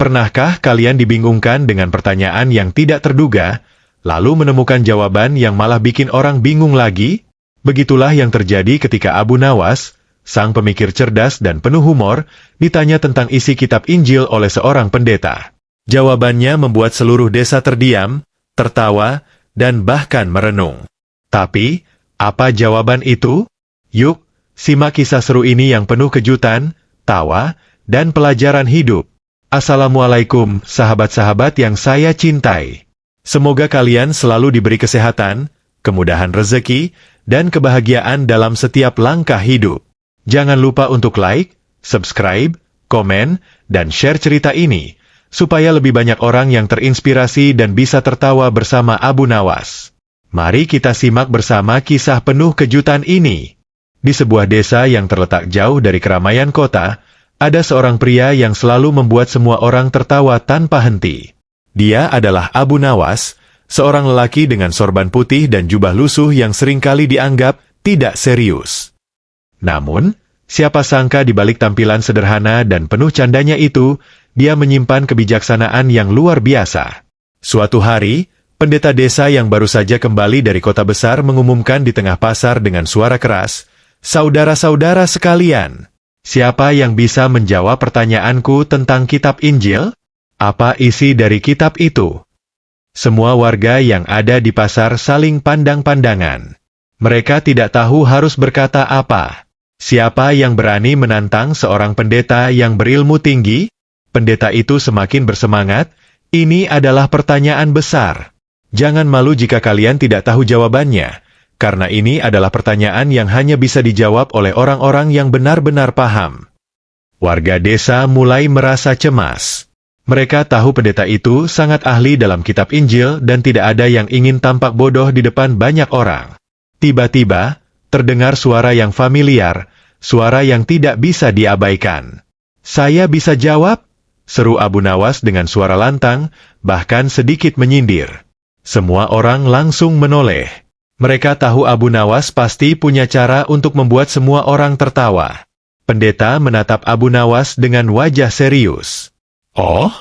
Pernahkah kalian dibingungkan dengan pertanyaan yang tidak terduga, lalu menemukan jawaban yang malah bikin orang bingung lagi? Begitulah yang terjadi ketika Abu Nawas, sang pemikir cerdas dan penuh humor, ditanya tentang isi kitab Injil oleh seorang pendeta. Jawabannya membuat seluruh desa terdiam, tertawa, dan bahkan merenung. Tapi, apa jawaban itu? Yuk, simak kisah seru ini yang penuh kejutan, tawa, dan pelajaran hidup. Assalamualaikum, sahabat-sahabat yang saya cintai. Semoga kalian selalu diberi kesehatan, kemudahan rezeki, dan kebahagiaan dalam setiap langkah hidup. Jangan lupa untuk like, subscribe, komen, dan share cerita ini, supaya lebih banyak orang yang terinspirasi dan bisa tertawa bersama Abu Nawas. Mari kita simak bersama kisah penuh kejutan ini. Di sebuah desa yang terletak jauh dari keramaian kota, ada seorang pria yang selalu membuat semua orang tertawa tanpa henti. Dia adalah Abu Nawas, seorang lelaki dengan sorban putih dan jubah lusuh yang seringkali dianggap tidak serius. Namun, siapa sangka di balik tampilan sederhana dan penuh candanya itu, dia menyimpan kebijaksanaan yang luar biasa. Suatu hari, pendeta desa yang baru saja kembali dari kota besar mengumumkan di tengah pasar dengan suara keras, "Saudara-saudara sekalian, siapa yang bisa menjawab pertanyaanku tentang kitab Injil? Apa isi dari kitab itu?" Semua warga yang ada di pasar saling pandang-pandangan. Mereka tidak tahu harus berkata apa. Siapa yang berani menantang seorang pendeta yang berilmu tinggi? Pendeta itu semakin bersemangat. Ini adalah pertanyaan besar. Jangan malu jika kalian tidak tahu jawabannya, karena ini adalah pertanyaan yang hanya bisa dijawab oleh orang-orang yang benar-benar paham. Warga desa mulai merasa cemas. Mereka tahu pendeta itu sangat ahli dalam kitab Injil dan tidak ada yang ingin tampak bodoh di depan banyak orang. Tiba-tiba, terdengar suara yang familiar, suara yang tidak bisa diabaikan. "Saya bisa jawab?" seru Abu Nawas dengan suara lantang, bahkan sedikit menyindir. Semua orang langsung menoleh. Mereka tahu Abu Nawas pasti punya cara untuk membuat semua orang tertawa. Pendeta menatap Abu Nawas dengan wajah serius. "Oh,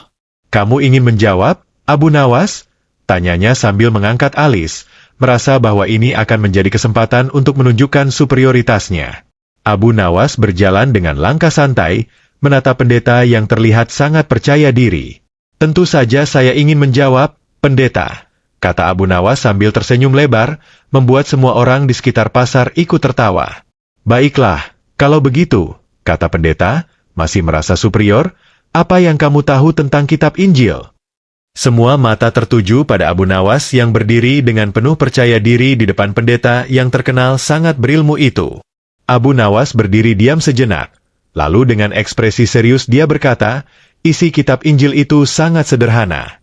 kamu ingin menjawab, Abu Nawas?" tanyanya sambil mengangkat alis, merasa bahwa ini akan menjadi kesempatan untuk menunjukkan superioritasnya. Abu Nawas berjalan dengan langkah santai, menatap pendeta yang terlihat sangat percaya diri. "Tentu saja saya ingin menjawab, pendeta," kata Abu Nawas sambil tersenyum lebar, membuat semua orang di sekitar pasar ikut tertawa. "Baiklah, kalau begitu," kata pendeta, masih merasa superior, "apa yang kamu tahu tentang kitab Injil?" Semua mata tertuju pada Abu Nawas yang berdiri dengan penuh percaya diri di depan pendeta yang terkenal sangat berilmu itu. Abu Nawas berdiri diam sejenak, lalu dengan ekspresi serius dia berkata, "Isi kitab Injil itu sangat sederhana."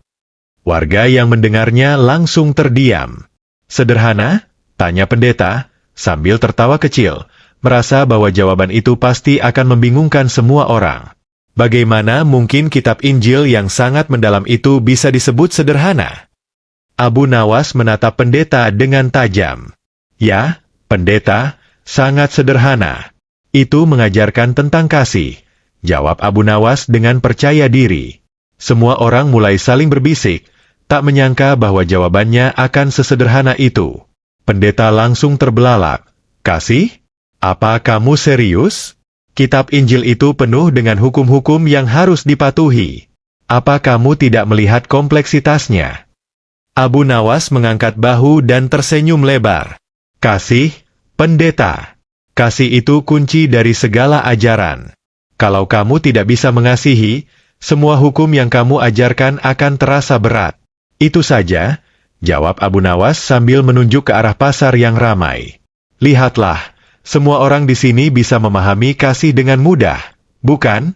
Warga yang mendengarnya langsung terdiam. "Sederhana?" tanya pendeta, sambil tertawa kecil, merasa bahwa jawaban itu pasti akan membingungkan semua orang. Bagaimana mungkin kitab Injil yang sangat mendalam itu bisa disebut sederhana? Abu Nawas menatap pendeta dengan tajam. "Ya, pendeta, sangat sederhana. Itu mengajarkan tentang kasih," jawab Abu Nawas dengan percaya diri. Semua orang mulai saling berbisik, tak menyangka bahwa jawabannya akan sesederhana itu. Pendeta langsung terbelalak. "Kasih? Apa kamu serius? Kitab Injil itu penuh dengan hukum-hukum yang harus dipatuhi. Apa kamu tidak melihat kompleksitasnya?" Abu Nawas mengangkat bahu dan tersenyum lebar. "Kasih, pendeta. Kasih itu kunci dari segala ajaran. Kalau kamu tidak bisa mengasihi, semua hukum yang kamu ajarkan akan terasa berat." "Itu saja," jawab Abu Nawas sambil menunjuk ke arah pasar yang ramai. "Lihatlah. Semua orang di sini bisa memahami kasih dengan mudah, bukan?"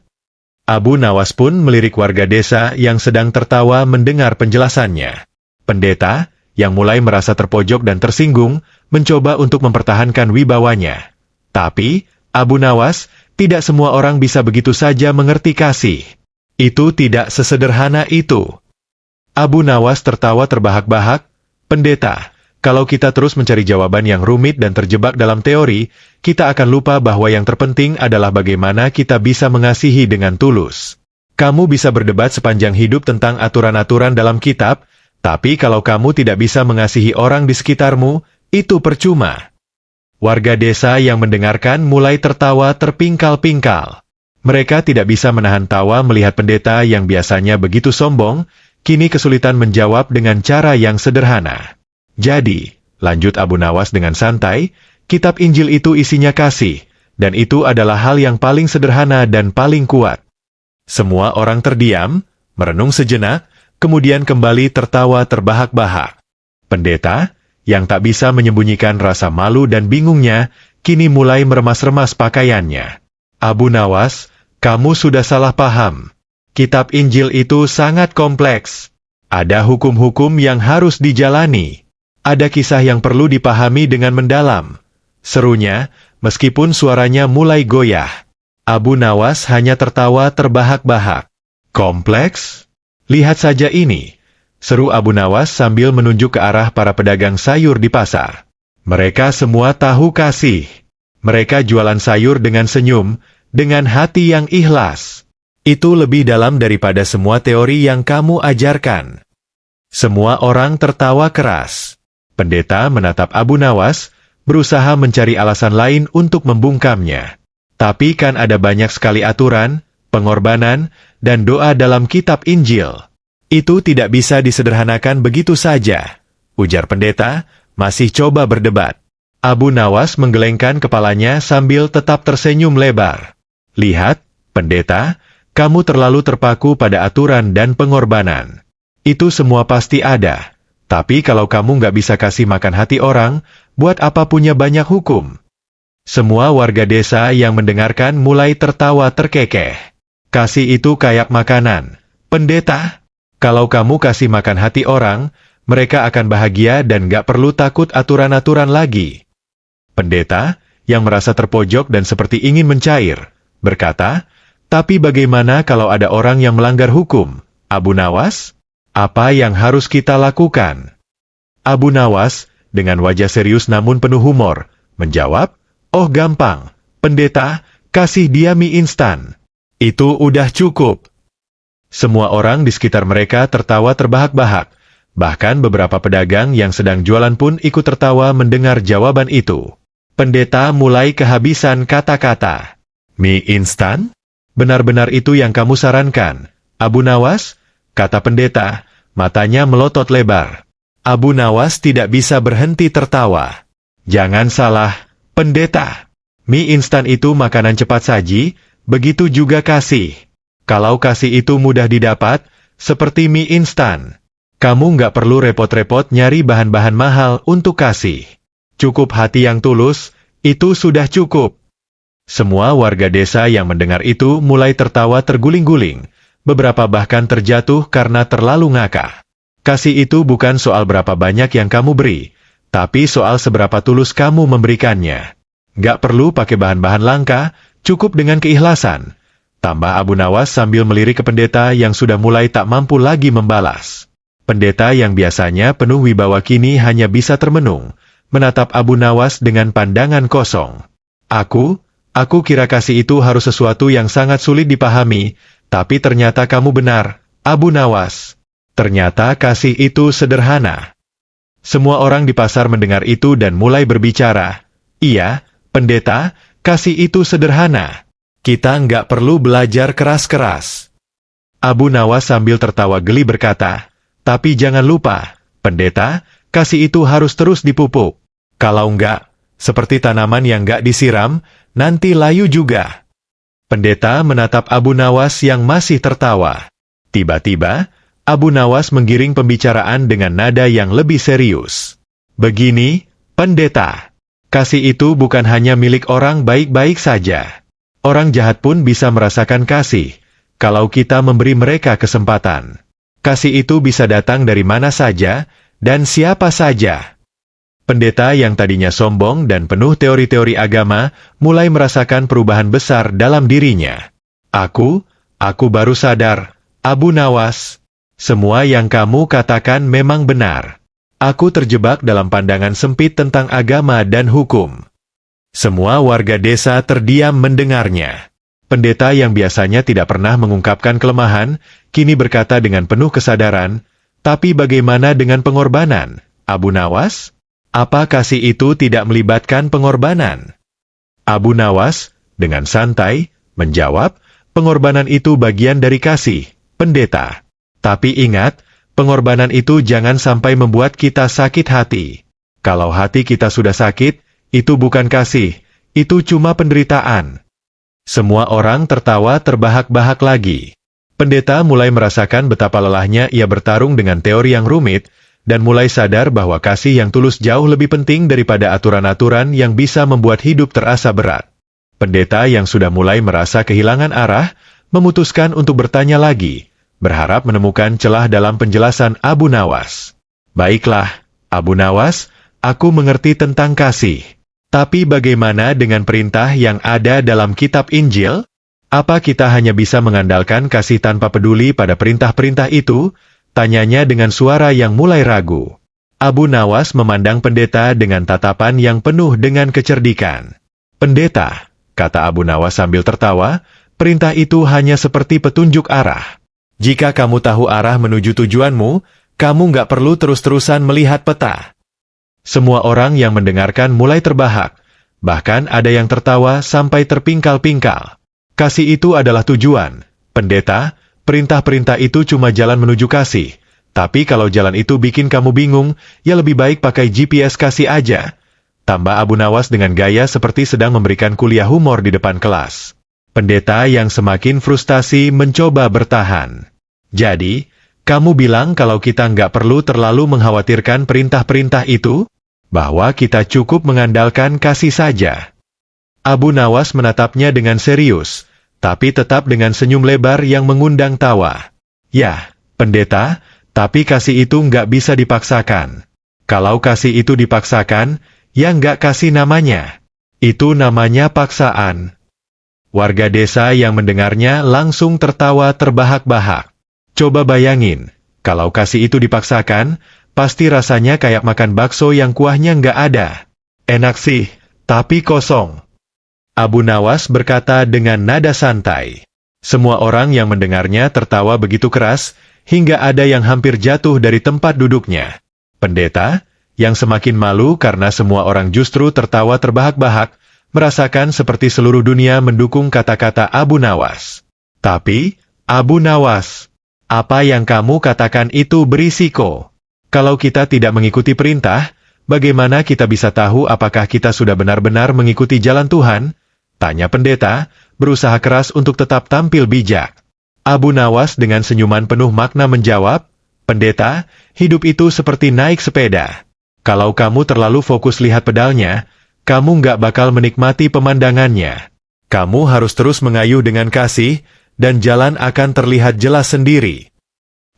Abu Nawas pun melirik warga desa yang sedang tertawa mendengar penjelasannya. Pendeta, yang mulai merasa terpojok dan tersinggung, mencoba untuk mempertahankan wibawanya. Tapi, Abu Nawas, tidak semua orang bisa begitu saja mengerti kasih. Itu tidak sesederhana itu. Abu Nawas tertawa terbahak-bahak. "Pendeta, kalau kita terus mencari jawaban yang rumit dan terjebak dalam teori, kita akan lupa bahwa yang terpenting adalah bagaimana kita bisa mengasihi dengan tulus. Kamu bisa berdebat sepanjang hidup tentang aturan-aturan dalam kitab, tapi kalau kamu tidak bisa mengasihi orang di sekitarmu, itu percuma. Warga desa yang mendengarkan mulai tertawa terpingkal-pingkal. Mereka tidak bisa menahan tawa melihat pendeta yang biasanya begitu sombong, kini kesulitan menjawab dengan cara yang sederhana. Jadi, lanjut Abu Nawas dengan santai, kitab Injil itu isinya kasih, dan itu adalah hal yang paling sederhana dan paling kuat. Semua orang terdiam, merenung sejenak, kemudian kembali tertawa terbahak-bahak. Pendeta, yang tak bisa menyembunyikan rasa malu dan bingungnya, kini mulai meremas-remas pakaiannya. Abu Nawas, kamu sudah salah paham. Kitab Injil itu sangat kompleks. Ada hukum-hukum yang harus dijalani. Ada kisah yang perlu dipahami dengan mendalam. Serunya, meskipun suaranya mulai goyah. Abu Nawas hanya tertawa terbahak-bahak. Kompleks? Lihat saja ini, seru Abu Nawas sambil menunjuk ke arah para pedagang sayur di pasar. Mereka semua tahu kasih. Mereka jualan sayur dengan senyum, dengan hati yang ikhlas. Itu lebih dalam daripada semua teori yang kamu ajarkan. Semua orang tertawa keras. Pendeta menatap Abu Nawas, berusaha mencari alasan lain untuk membungkamnya. Tapi kan ada banyak sekali aturan, pengorbanan, dan doa dalam kitab Injil. Itu tidak bisa disederhanakan begitu saja, ujar pendeta, masih coba berdebat. Abu Nawas menggelengkan kepalanya sambil tetap tersenyum lebar. Lihat, pendeta, kamu terlalu terpaku pada aturan dan pengorbanan. Itu semua pasti ada. Tapi kalau kamu nggak bisa kasih makan hati orang, buat apa punya banyak hukum? Semua warga desa yang mendengarkan mulai tertawa terkekeh. Kasih itu kayak makanan. Pendeta, kalau kamu kasih makan hati orang, mereka akan bahagia dan nggak perlu takut aturan-aturan lagi. Pendeta, yang merasa terpojok dan seperti ingin mencair, berkata, tapi bagaimana kalau ada orang yang melanggar hukum? Abu Nawas, apa yang harus kita lakukan? Abu Nawas, dengan wajah serius namun penuh humor, menjawab, oh gampang, pendeta, kasih dia mie instan. Itu udah cukup. Semua orang di sekitar mereka tertawa terbahak-bahak, bahkan beberapa pedagang yang sedang jualan pun ikut tertawa mendengar jawaban itu. Pendeta mulai kehabisan kata-kata. Mie instan? Benar-benar itu yang kamu sarankan, Abu Nawas? Kata pendeta, matanya melotot lebar. Abu Nawas tidak bisa berhenti tertawa. Jangan salah, pendeta. Mie instan itu makanan cepat saji, begitu juga kasih. Kalau kasih itu mudah didapat, seperti mie instan. Kamu nggak perlu repot-repot nyari bahan-bahan mahal untuk kasih. Cukup hati yang tulus, itu sudah cukup. Semua warga desa yang mendengar itu mulai tertawa terguling-guling. Beberapa bahkan terjatuh karena terlalu ngakak. Kasih itu bukan soal berapa banyak yang kamu beri, tapi soal seberapa tulus kamu memberikannya. Nggak perlu pakai bahan-bahan langka, cukup dengan keikhlasan. Tambah Abu Nawas sambil melirik ke pendeta yang sudah mulai tak mampu lagi membalas. Pendeta yang biasanya penuh wibawa kini hanya bisa termenung, menatap Abu Nawas dengan pandangan kosong. Aku kira kasih itu harus sesuatu yang sangat sulit dipahami, tapi ternyata kamu benar, Abu Nawas. Ternyata kasih itu sederhana. Semua orang di pasar mendengar itu dan mulai berbicara. Iya, pendeta, kasih itu sederhana. Kita nggak perlu belajar keras-keras. Abu Nawas sambil tertawa geli berkata, tapi jangan lupa, pendeta, kasih itu harus terus dipupuk. Kalau nggak, seperti tanaman yang nggak disiram, nanti layu juga. Pendeta menatap Abu Nawas yang masih tertawa. Tiba-tiba, Abu Nawas menggiring pembicaraan dengan nada yang lebih serius. Begini, pendeta, kasih itu bukan hanya milik orang baik-baik saja. Orang jahat pun bisa merasakan kasih, kalau kita memberi mereka kesempatan. Kasih itu bisa datang dari mana saja, dan siapa saja. Pendeta yang tadinya sombong dan penuh teori-teori agama, mulai merasakan perubahan besar dalam dirinya. Aku baru sadar, Abu Nawas, semua yang kamu katakan memang benar. Aku terjebak dalam pandangan sempit tentang agama dan hukum. Semua warga desa terdiam mendengarnya. Pendeta yang biasanya tidak pernah mengungkapkan kelemahan, kini berkata dengan penuh kesadaran, "Tapi bagaimana dengan pengorbanan, Abu Nawas? Apa kasih itu tidak melibatkan pengorbanan?" Abu Nawas, dengan santai, menjawab, "Pengorbanan itu bagian dari kasih, pendeta. Tapi ingat, pengorbanan itu jangan sampai membuat kita sakit hati. Kalau hati kita sudah sakit, itu bukan kasih, itu cuma penderitaan." Semua orang tertawa terbahak-bahak lagi. Pendeta mulai merasakan betapa lelahnya ia bertarung dengan teori yang rumit, dan mulai sadar bahwa kasih yang tulus jauh lebih penting daripada aturan-aturan yang bisa membuat hidup terasa berat. Pendeta yang sudah mulai merasa kehilangan arah, memutuskan untuk bertanya lagi, berharap menemukan celah dalam penjelasan Abu Nawas. "Baiklah, Abu Nawas, aku mengerti tentang kasih. Tapi bagaimana dengan perintah yang ada dalam kitab Injil? Apa kita hanya bisa mengandalkan kasih tanpa peduli pada perintah-perintah itu?" Tanyanya dengan suara yang mulai ragu. Abu Nawas memandang pendeta dengan tatapan yang penuh dengan kecerdikan. "Pendeta," kata Abu Nawas sambil tertawa, "perintah itu hanya seperti petunjuk arah. Jika kamu tahu arah menuju tujuanmu, kamu nggak perlu terus-terusan melihat peta." Semua orang yang mendengarkan mulai terbahak, bahkan ada yang tertawa sampai terpingkal-pingkal. "Kasih itu adalah tujuan, pendeta. Perintah-perintah itu cuma jalan menuju kasih. Tapi kalau jalan itu bikin kamu bingung, ya lebih baik pakai GPS kasih aja," tambah Abu Nawas dengan gaya seperti sedang memberikan kuliah humor di depan kelas. Pendeta yang semakin frustasi mencoba bertahan. "Jadi, kamu bilang kalau kita nggak perlu terlalu mengkhawatirkan perintah-perintah itu? Bahwa kita cukup mengandalkan kasih saja?" Abu Nawas menatapnya dengan serius, tapi tetap dengan senyum lebar yang mengundang tawa. "Ya, pendeta, tapi kasih itu nggak bisa dipaksakan. Kalau kasih itu dipaksakan, ya nggak kasih namanya. Itu namanya paksaan." Warga desa yang mendengarnya langsung tertawa terbahak-bahak. Coba bayangin, kalau kasih itu dipaksakan, pasti rasanya kayak makan bakso yang kuahnya nggak ada. Enak sih, tapi kosong. Abu Nawas berkata dengan nada santai. Semua orang yang mendengarnya tertawa begitu keras, hingga ada yang hampir jatuh dari tempat duduknya. Pendeta, yang semakin malu karena semua orang justru tertawa terbahak-bahak, merasakan seperti seluruh dunia mendukung kata-kata Abu Nawas. "Tapi, Abu Nawas, apa yang kamu katakan itu berisiko. Kalau kita tidak mengikuti perintah, bagaimana kita bisa tahu apakah kita sudah benar-benar mengikuti jalan Tuhan?" tanya pendeta, berusaha keras untuk tetap tampil bijak. Abu Nawas dengan senyuman penuh makna menjawab, "Pendeta, hidup itu seperti naik sepeda. Kalau kamu terlalu fokus lihat pedalnya, kamu nggak bakal menikmati pemandangannya. Kamu harus terus mengayuh dengan kasih, dan jalan akan terlihat jelas sendiri."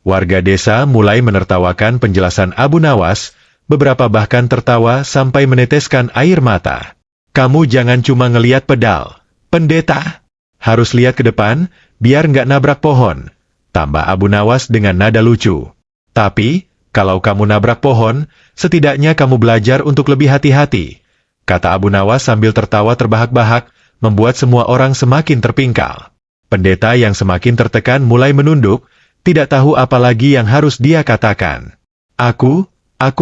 Warga desa mulai menertawakan penjelasan Abu Nawas, beberapa bahkan tertawa sampai meneteskan air mata. "Kamu jangan cuma ngeliat pedal, pendeta. Harus lihat ke depan, biar nggak nabrak pohon," tambah Abu Nawas dengan nada lucu. "Tapi, kalau kamu nabrak pohon, setidaknya kamu belajar untuk lebih hati-hati," kata Abu Nawas sambil tertawa terbahak-bahak, membuat semua orang semakin terpingkal. Pendeta yang semakin tertekan mulai menunduk, tidak tahu apa lagi yang harus dia katakan. Aku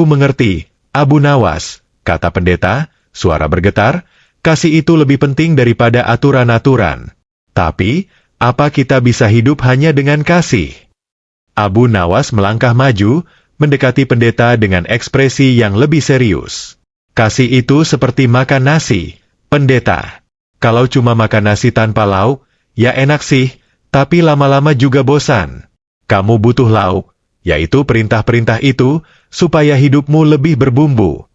mengerti, Abu Nawas," kata pendeta, suara bergetar, "kasih itu lebih penting daripada aturan-aturan. Tapi, apa kita bisa hidup hanya dengan kasih?" Abu Nawas melangkah maju, mendekati pendeta dengan ekspresi yang lebih serius. "Kasih itu seperti makan nasi, pendeta. Kalau cuma makan nasi tanpa lauk, ya enak sih, tapi lama-lama juga bosan. Kamu butuh lauk, yaitu perintah-perintah itu, supaya hidupmu lebih berbumbu."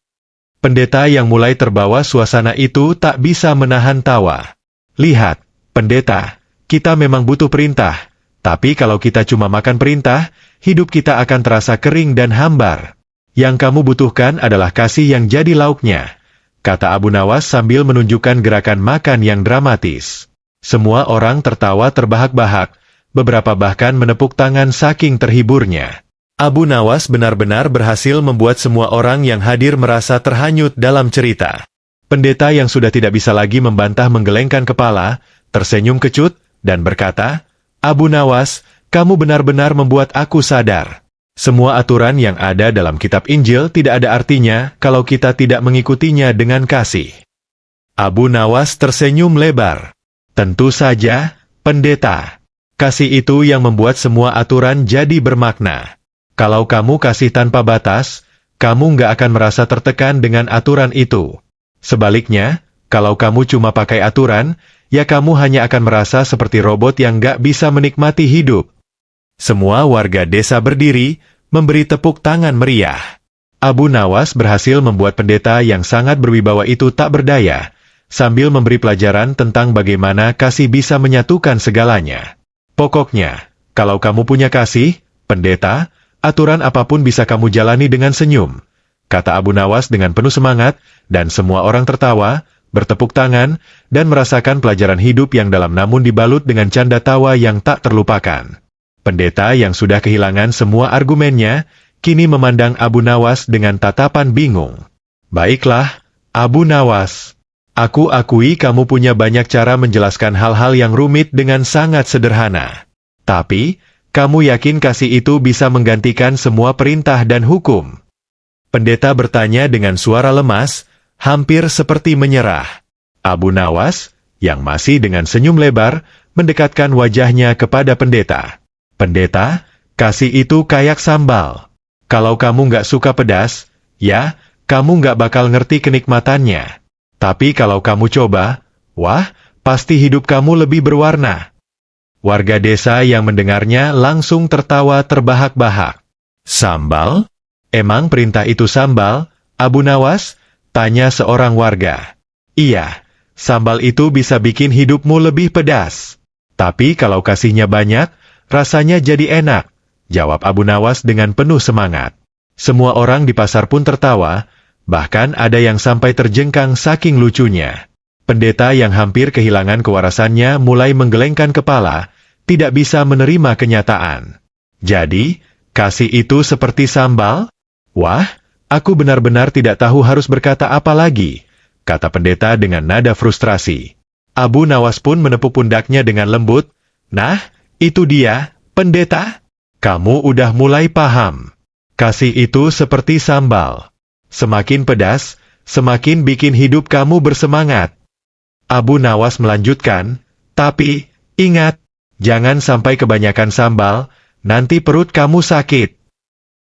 Pendeta yang mulai terbawa suasana itu tak bisa menahan tawa. "Lihat, pendeta, kita memang butuh perintah, tapi kalau kita cuma makan perintah, hidup kita akan terasa kering dan hambar. Yang kamu butuhkan adalah kasih yang jadi lauknya," kata Abu Nawas sambil menunjukkan gerakan makan yang dramatis. Semua orang tertawa terbahak-bahak, beberapa bahkan menepuk tangan saking terhiburnya. Abu Nawas benar-benar berhasil membuat semua orang yang hadir merasa terhanyut dalam cerita. Pendeta yang sudah tidak bisa lagi membantah menggelengkan kepala, tersenyum kecut, dan berkata, "Abu Nawas, kamu benar-benar membuat aku sadar. Semua aturan yang ada dalam kitab Injil tidak ada artinya kalau kita tidak mengikutinya dengan kasih." Abu Nawas tersenyum lebar. "Tentu saja, pendeta. Kasih itu yang membuat semua aturan jadi bermakna. Kalau kamu kasih tanpa batas, kamu nggak akan merasa tertekan dengan aturan itu. Sebaliknya, kalau kamu cuma pakai aturan, ya kamu hanya akan merasa seperti robot yang nggak bisa menikmati hidup." Semua warga desa berdiri, memberi tepuk tangan meriah. Abu Nawas berhasil membuat pendeta yang sangat berwibawa itu tak berdaya, sambil memberi pelajaran tentang bagaimana kasih bisa menyatukan segalanya. "Pokoknya, kalau kamu punya kasih, pendeta, aturan apapun bisa kamu jalani dengan senyum," kata Abu Nawas dengan penuh semangat, dan semua orang tertawa, bertepuk tangan, dan merasakan pelajaran hidup yang dalam namun dibalut dengan canda tawa yang tak terlupakan. Pendeta yang sudah kehilangan semua argumennya, kini memandang Abu Nawas dengan tatapan bingung. "Baiklah, Abu Nawas. Aku akui kamu punya banyak cara menjelaskan hal-hal yang rumit dengan sangat sederhana. Tapi, kamu yakin kasih itu bisa menggantikan semua perintah dan hukum?" Pendeta bertanya dengan suara lemas, hampir seperti menyerah. Abu Nawas, yang masih dengan senyum lebar, mendekatkan wajahnya kepada pendeta. "Pendeta, kasih itu kayak sambal. Kalau kamu nggak suka pedas, ya, kamu nggak bakal ngerti kenikmatannya. Tapi kalau kamu coba, wah, pasti hidup kamu lebih berwarna." Warga desa yang mendengarnya langsung tertawa terbahak-bahak. "Sambal? Emang perintah itu sambal, Abu Nawas?" tanya seorang warga. "Iya, sambal itu bisa bikin hidupmu lebih pedas. Tapi kalau kasihnya banyak, rasanya jadi enak," jawab Abu Nawas dengan penuh semangat. Semua orang di pasar pun tertawa, bahkan ada yang sampai terjengkang saking lucunya. Pendeta yang hampir kehilangan kewarasannya mulai menggelengkan kepala, tidak bisa menerima kenyataan. "Jadi, kasih itu seperti sambal? Wah, aku benar-benar tidak tahu harus berkata apa lagi," kata pendeta dengan nada frustrasi. Abu Nawas pun menepuk pundaknya dengan lembut. "Nah, itu dia, pendeta. Kamu udah mulai paham. Kasih itu seperti sambal. Semakin pedas, semakin bikin hidup kamu bersemangat." Abu Nawas melanjutkan, "Tapi, ingat, jangan sampai kebanyakan sambal, nanti perut kamu sakit."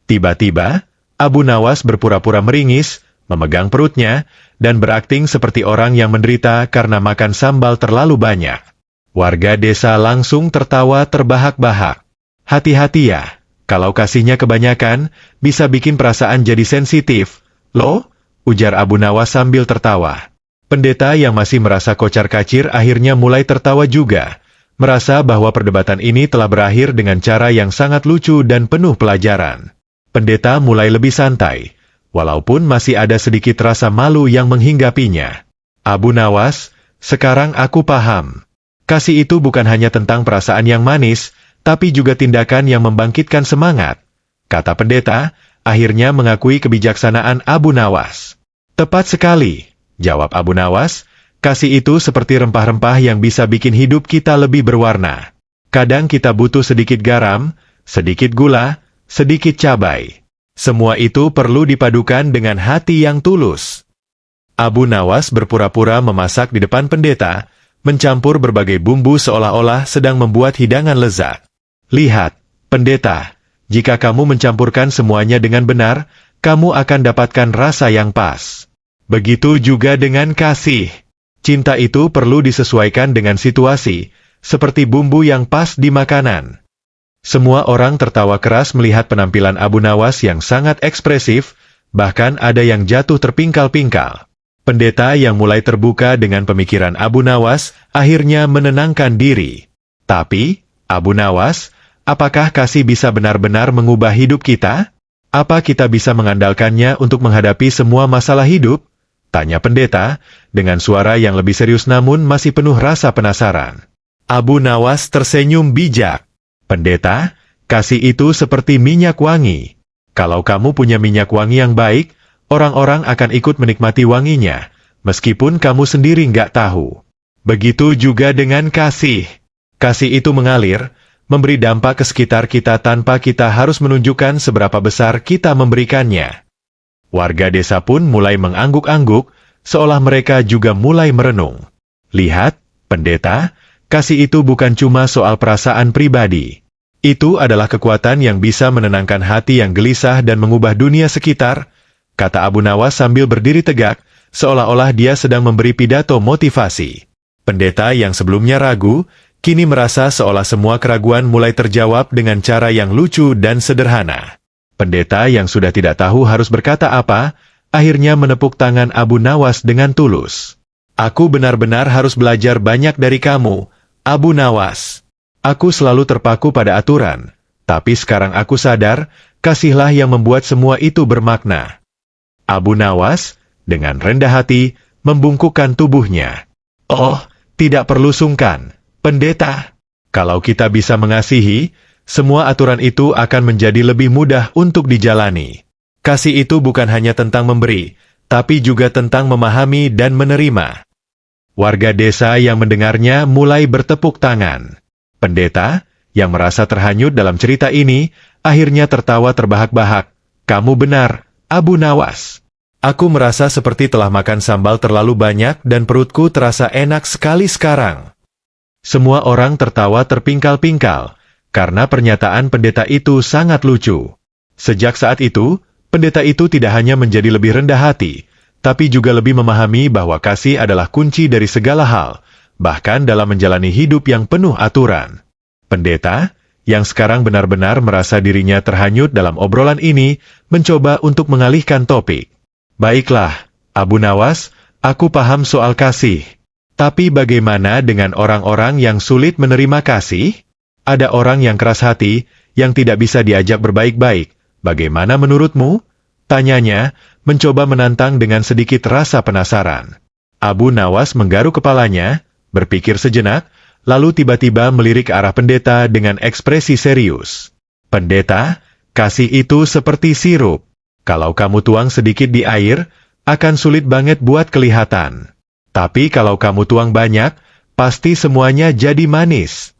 Tiba-tiba, Abu Nawas berpura-pura meringis, memegang perutnya, dan berakting seperti orang yang menderita karena makan sambal terlalu banyak. Warga desa langsung tertawa terbahak-bahak. "Hati-hati ya, kalau kasihnya kebanyakan, bisa bikin perasaan jadi sensitif." "Loh?" ujar Abu Nawas sambil tertawa. Pendeta yang masih merasa kocar-kacir akhirnya mulai tertawa juga, merasa bahwa perdebatan ini telah berakhir dengan cara yang sangat lucu dan penuh pelajaran. Pendeta mulai lebih santai, walaupun masih ada sedikit rasa malu yang menghinggapinya. "Abu Nawas, sekarang aku paham. Kasih itu bukan hanya tentang perasaan yang manis, tapi juga tindakan yang membangkitkan semangat," kata pendeta, akhirnya mengakui kebijaksanaan Abu Nawas. "Tepat sekali," jawab Abu Nawas, "kasih itu seperti rempah-rempah yang bisa bikin hidup kita lebih berwarna. Kadang kita butuh sedikit garam, sedikit gula, sedikit cabai. Semua itu perlu dipadukan dengan hati yang tulus." Abu Nawas berpura-pura memasak di depan pendeta, mencampur berbagai bumbu seolah-olah sedang membuat hidangan lezat. "Lihat, pendeta, jika kamu mencampurkan semuanya dengan benar, kamu akan dapatkan rasa yang pas. Begitu juga dengan kasih. Cinta itu perlu disesuaikan dengan situasi, seperti bumbu yang pas di makanan." Semua orang tertawa keras melihat penampilan Abu Nawas yang sangat ekspresif, bahkan ada yang jatuh terpingkal-pingkal. Pendeta yang mulai terbuka dengan pemikiran Abu Nawas akhirnya menenangkan diri. "Tapi, Abu Nawas, apakah kasih bisa benar-benar mengubah hidup kita? Apa kita bisa mengandalkannya untuk menghadapi semua masalah hidup?" tanya pendeta, dengan suara yang lebih serius namun masih penuh rasa penasaran. Abu Nawas tersenyum bijak. "Pendeta, kasih itu seperti minyak wangi. Kalau kamu punya minyak wangi yang baik, orang-orang akan ikut menikmati wanginya, meskipun kamu sendiri nggak tahu. Begitu juga dengan kasih. Kasih itu mengalir, memberi dampak ke sekitar kita tanpa kita harus menunjukkan seberapa besar kita memberikannya. Warga desa pun mulai mengangguk-angguk, seolah mereka juga mulai merenung. Lihat, pendeta, kasih itu bukan cuma soal perasaan pribadi. Itu adalah kekuatan yang bisa menenangkan hati yang gelisah dan mengubah dunia sekitar, kata Abu Nawas sambil berdiri tegak, seolah-olah dia sedang memberi pidato motivasi. Pendeta yang sebelumnya ragu, kini merasa seolah semua keraguan mulai terjawab dengan cara yang lucu dan sederhana. Pendeta yang sudah tidak tahu harus berkata apa, akhirnya menepuk tangan Abu Nawas dengan tulus. Aku benar-benar harus belajar banyak dari kamu, Abu Nawas. Aku selalu terpaku pada aturan, tapi sekarang aku sadar, kasihlah yang membuat semua itu bermakna. Abu Nawas, dengan rendah hati, membungkukkan tubuhnya. Oh, tidak perlu sungkan, pendeta. Kalau kita bisa mengasihi, semua aturan itu akan menjadi lebih mudah untuk dijalani. Kasih itu bukan hanya tentang memberi, tapi juga tentang memahami dan menerima. Warga desa yang mendengarnya mulai bertepuk tangan. Pendeta, yang merasa terhanyut dalam cerita ini, akhirnya tertawa terbahak-bahak. Kamu benar, Abu Nawas. Aku merasa seperti telah makan sambal terlalu banyak dan perutku terasa enak sekali sekarang. Semua orang tertawa terpingkal-pingkal, karena pernyataan pendeta itu sangat lucu. Sejak saat itu, pendeta itu tidak hanya menjadi lebih rendah hati, tapi juga lebih memahami bahwa kasih adalah kunci dari segala hal, bahkan dalam menjalani hidup yang penuh aturan. Pendeta, yang sekarang benar-benar merasa dirinya terhanyut dalam obrolan ini, mencoba untuk mengalihkan topik. Baiklah, Abu Nawas, aku paham soal kasih. Tapi bagaimana dengan orang-orang yang sulit menerima kasih? Ada orang yang keras hati, yang tidak bisa diajak berbaik-baik. Bagaimana menurutmu? Tanyanya, mencoba menantang dengan sedikit rasa penasaran. Abu Nawas menggaruk kepalanya, berpikir sejenak, lalu tiba-tiba melirik ke arah pendeta dengan ekspresi serius. Pendeta, kasih itu seperti sirup. Kalau kamu tuang sedikit di air, akan sulit banget buat kelihatan. Tapi kalau kamu tuang banyak, pasti semuanya jadi manis.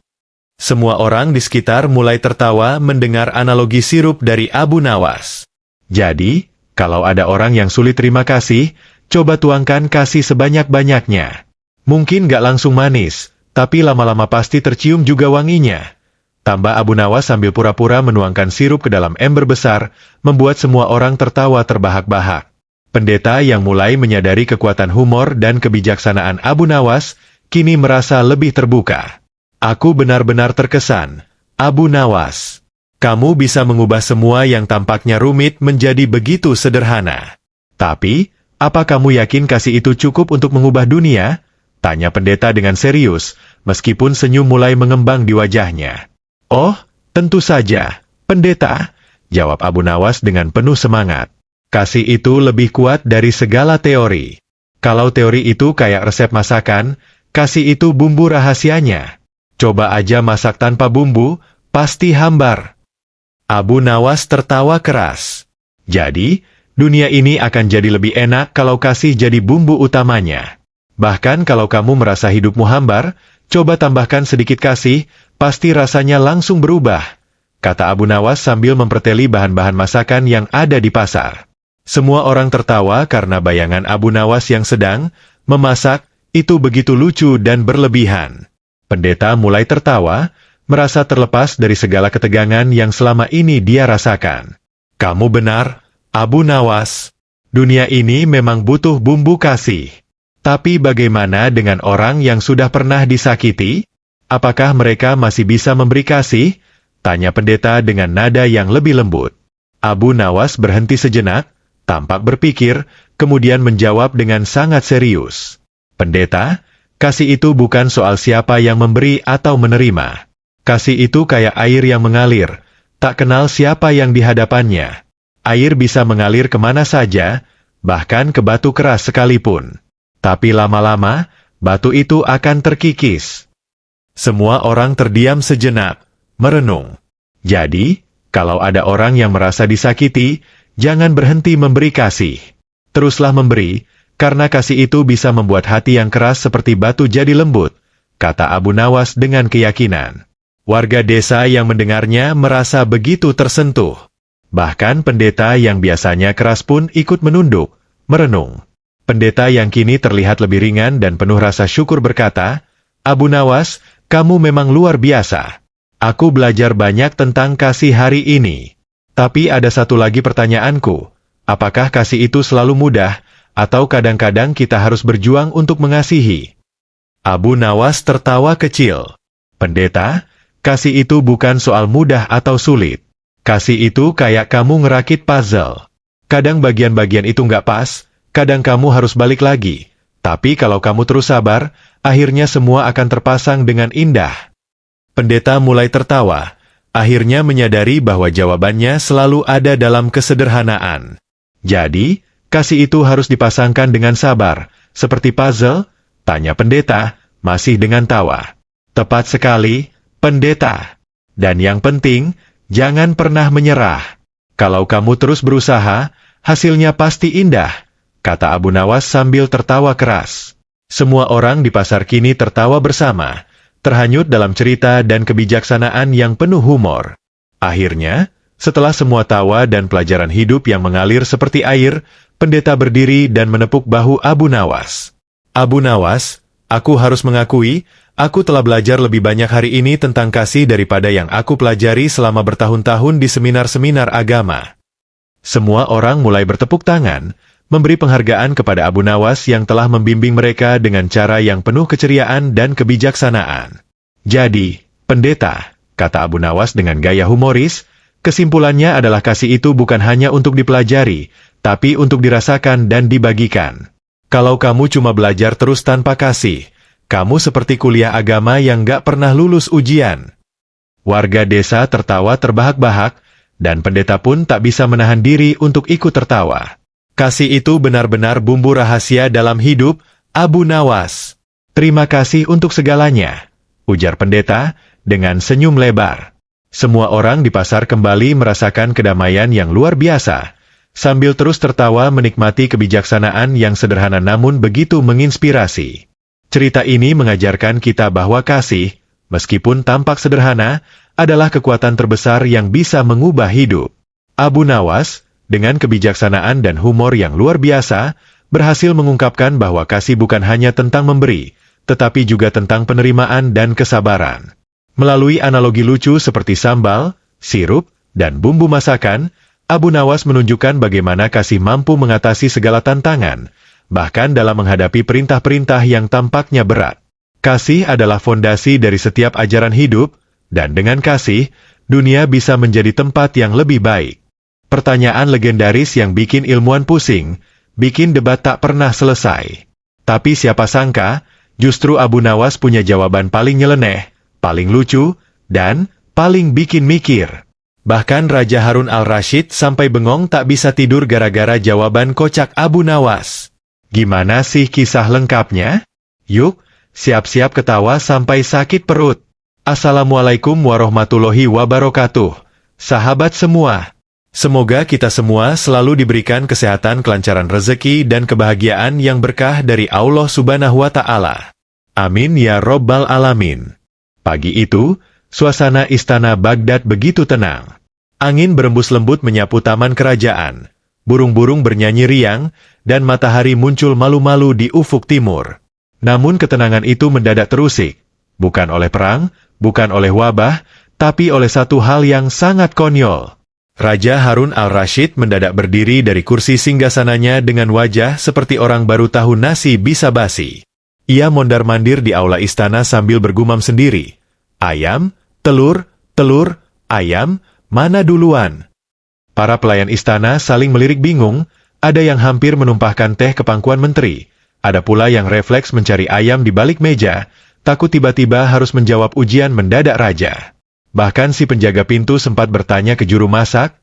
Semua orang di sekitar mulai tertawa mendengar analogi sirup dari Abu Nawas. Jadi, kalau ada orang yang sulit terima kasih, coba tuangkan kasih sebanyak-banyaknya. Mungkin gak langsung manis, tapi lama-lama pasti tercium juga wanginya. Tambah Abu Nawas sambil pura-pura menuangkan sirup ke dalam ember besar, membuat semua orang tertawa terbahak-bahak. Pendeta yang mulai menyadari kekuatan humor dan kebijaksanaan Abu Nawas, kini merasa lebih terbuka. Aku benar-benar terkesan, Abu Nawas. Kamu bisa mengubah semua yang tampaknya rumit menjadi begitu sederhana. Tapi, apa kamu yakin kasih itu cukup untuk mengubah dunia? Tanya pendeta dengan serius, meskipun senyum mulai mengembang di wajahnya. Oh, tentu saja, pendeta, jawab Abu Nawas dengan penuh semangat. Kasih itu lebih kuat dari segala teori. Kalau teori itu kayak resep masakan, kasih itu bumbu rahasianya. Coba aja masak tanpa bumbu, pasti hambar. Abu Nawas tertawa keras. Jadi, dunia ini akan jadi lebih enak kalau kasih jadi bumbu utamanya. Bahkan kalau kamu merasa hidupmu hambar, coba tambahkan sedikit kasih, pasti rasanya langsung berubah, kata Abu Nawas sambil memperteli bahan-bahan masakan yang ada di pasar. Semua orang tertawa karena bayangan Abu Nawas yang sedang memasak itu begitu lucu dan berlebihan. Pendeta mulai tertawa, merasa terlepas dari segala ketegangan yang selama ini dia rasakan. Kamu benar, Abu Nawas. Dunia ini memang butuh bumbu kasih. Tapi bagaimana dengan orang yang sudah pernah disakiti? Apakah mereka masih bisa memberi kasih? Tanya pendeta dengan nada yang lebih lembut. Abu Nawas berhenti sejenak, tampak berpikir, kemudian menjawab dengan sangat serius. Pendeta, kasih itu bukan soal siapa yang memberi atau menerima. Kasih itu kayak air yang mengalir, tak kenal siapa yang di hadapannya. Air bisa mengalir kemana saja, bahkan ke batu keras sekalipun. Tapi lama-lama, batu itu akan terkikis. Semua orang terdiam sejenak, merenung. Jadi, kalau ada orang yang merasa disakiti, jangan berhenti memberi kasih. Teruslah memberi, karena kasih itu bisa membuat hati yang keras seperti batu jadi lembut, kata Abu Nawas dengan keyakinan. Warga desa yang mendengarnya merasa begitu tersentuh. Bahkan pendeta yang biasanya keras pun ikut menunduk, merenung. Pendeta yang kini terlihat lebih ringan dan penuh rasa syukur berkata, Abu Nawas, kamu memang luar biasa. Aku belajar banyak tentang kasih hari ini. Tapi ada satu lagi pertanyaanku, apakah kasih itu selalu mudah, atau kadang-kadang kita harus berjuang untuk mengasihi? Abu Nawas tertawa kecil. Pendeta, kasih itu bukan soal mudah atau sulit. Kasih itu kayak kamu ngerakit puzzle. Kadang bagian-bagian itu nggak pas, kadang kamu harus balik lagi. Tapi kalau kamu terus sabar, akhirnya semua akan terpasang dengan indah. Pendeta mulai tertawa, akhirnya menyadari bahwa jawabannya selalu ada dalam kesederhanaan. Jadi, kasih itu harus dipasangkan dengan sabar, seperti puzzle? Tanya pendeta, masih dengan tawa. Tepat sekali, pendeta. Dan yang penting, jangan pernah menyerah. Kalau kamu terus berusaha, hasilnya pasti indah, kata Abu Nawas sambil tertawa keras. Semua orang di pasar kini tertawa bersama, terhanyut dalam cerita dan kebijaksanaan yang penuh humor. Akhirnya, setelah semua tawa dan pelajaran hidup yang mengalir seperti air, pendeta berdiri dan menepuk bahu Abu Nawas. Abu Nawas, aku harus mengakui, aku telah belajar lebih banyak hari ini tentang kasih daripada yang aku pelajari selama bertahun-tahun di seminar-seminar agama. Semua orang mulai bertepuk tangan, memberi penghargaan kepada Abu Nawas yang telah membimbing mereka dengan cara yang penuh keceriaan dan kebijaksanaan. Jadi, pendeta, kata Abu Nawas dengan gaya humoris, kesimpulannya adalah kasih itu bukan hanya untuk dipelajari, tapi untuk dirasakan dan dibagikan. Kalau kamu cuma belajar terus tanpa kasih, kamu seperti kuliah agama yang gak pernah lulus ujian. Warga desa tertawa terbahak-bahak, dan pendeta pun tak bisa menahan diri untuk ikut tertawa. Kasih itu benar-benar bumbu rahasia dalam hidup, Abu Nawas. Terima kasih untuk segalanya, ujar pendeta, dengan senyum lebar. Semua orang di pasar kembali merasakan kedamaian yang luar biasa, sambil terus tertawa menikmati kebijaksanaan yang sederhana namun begitu menginspirasi. Cerita ini mengajarkan kita bahwa kasih, meskipun tampak sederhana, adalah kekuatan terbesar yang bisa mengubah hidup. Abu Nawas, dengan kebijaksanaan dan humor yang luar biasa, berhasil mengungkapkan bahwa kasih bukan hanya tentang memberi, tetapi juga tentang penerimaan dan kesabaran. Melalui analogi lucu seperti sambal, sirup, dan bumbu masakan, Abu Nawas menunjukkan bagaimana kasih mampu mengatasi segala tantangan, bahkan dalam menghadapi perintah-perintah yang tampaknya berat. Kasih adalah fondasi dari setiap ajaran hidup, dan dengan kasih, dunia bisa menjadi tempat yang lebih baik. Pertanyaan legendaris yang bikin ilmuwan pusing, bikin debat tak pernah selesai. Tapi siapa sangka, justru Abu Nawas punya jawaban paling nyeleneh, paling lucu, dan paling bikin mikir. Bahkan Raja Harun al-Rashid sampai bengong tak bisa tidur gara-gara jawaban kocak Abu Nawas. Gimana sih kisah lengkapnya? Yuk, siap-siap ketawa sampai sakit perut. Assalamualaikum warahmatullahi wabarakatuh. Sahabat semua. Semoga kita semua selalu diberikan kesehatan, kelancaran rezeki, dan kebahagiaan yang berkah dari Allah Subhanahu wa Ta'ala. Amin ya Robbal Alamin. Pagi itu, suasana istana Baghdad begitu tenang. Angin berembus lembut menyapu taman kerajaan. Burung-burung bernyanyi riang, dan matahari muncul malu-malu di ufuk timur. Namun ketenangan itu mendadak terusik. Bukan oleh perang, bukan oleh wabah, tapi oleh satu hal yang sangat konyol. Raja Harun al-Rashid mendadak berdiri dari kursi singgasananya dengan wajah seperti orang baru tahu nasi bisa basi. Ia mondar-mandir di aula istana sambil bergumam sendiri. Ayam, telur, telur, ayam, mana duluan? Para pelayan istana saling melirik bingung, ada yang hampir menumpahkan teh ke pangkuan menteri, ada pula yang refleks mencari ayam di balik meja, takut tiba-tiba harus menjawab ujian mendadak raja. Bahkan si penjaga pintu sempat bertanya ke juru masak,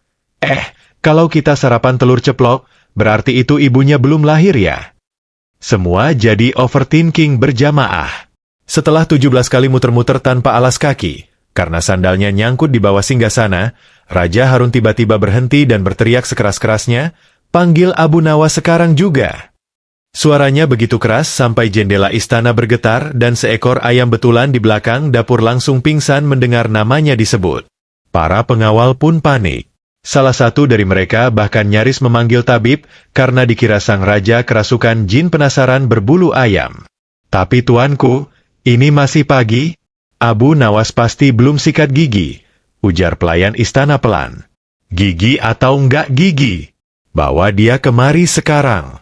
kalau kita sarapan telur ceplok, berarti itu ibunya belum lahir ya? Semua jadi overthinking berjamaah. Setelah 17 kali muter-muter tanpa alas kaki, karena sandalnya nyangkut di bawah singgasana, Raja Harun tiba-tiba berhenti dan berteriak sekeras-kerasnya, panggil Abu Nawas sekarang juga. Suaranya begitu keras sampai jendela istana bergetar dan seekor ayam betulan di belakang dapur langsung pingsan mendengar namanya disebut. Para pengawal pun panik. Salah satu dari mereka bahkan nyaris memanggil tabib karena dikira sang raja kerasukan jin penasaran berbulu ayam. Tapi tuanku, ini masih pagi. Abu Nawas pasti belum sikat gigi, ujar pelayan istana pelan. Gigi atau enggak gigi? Bawa dia kemari sekarang.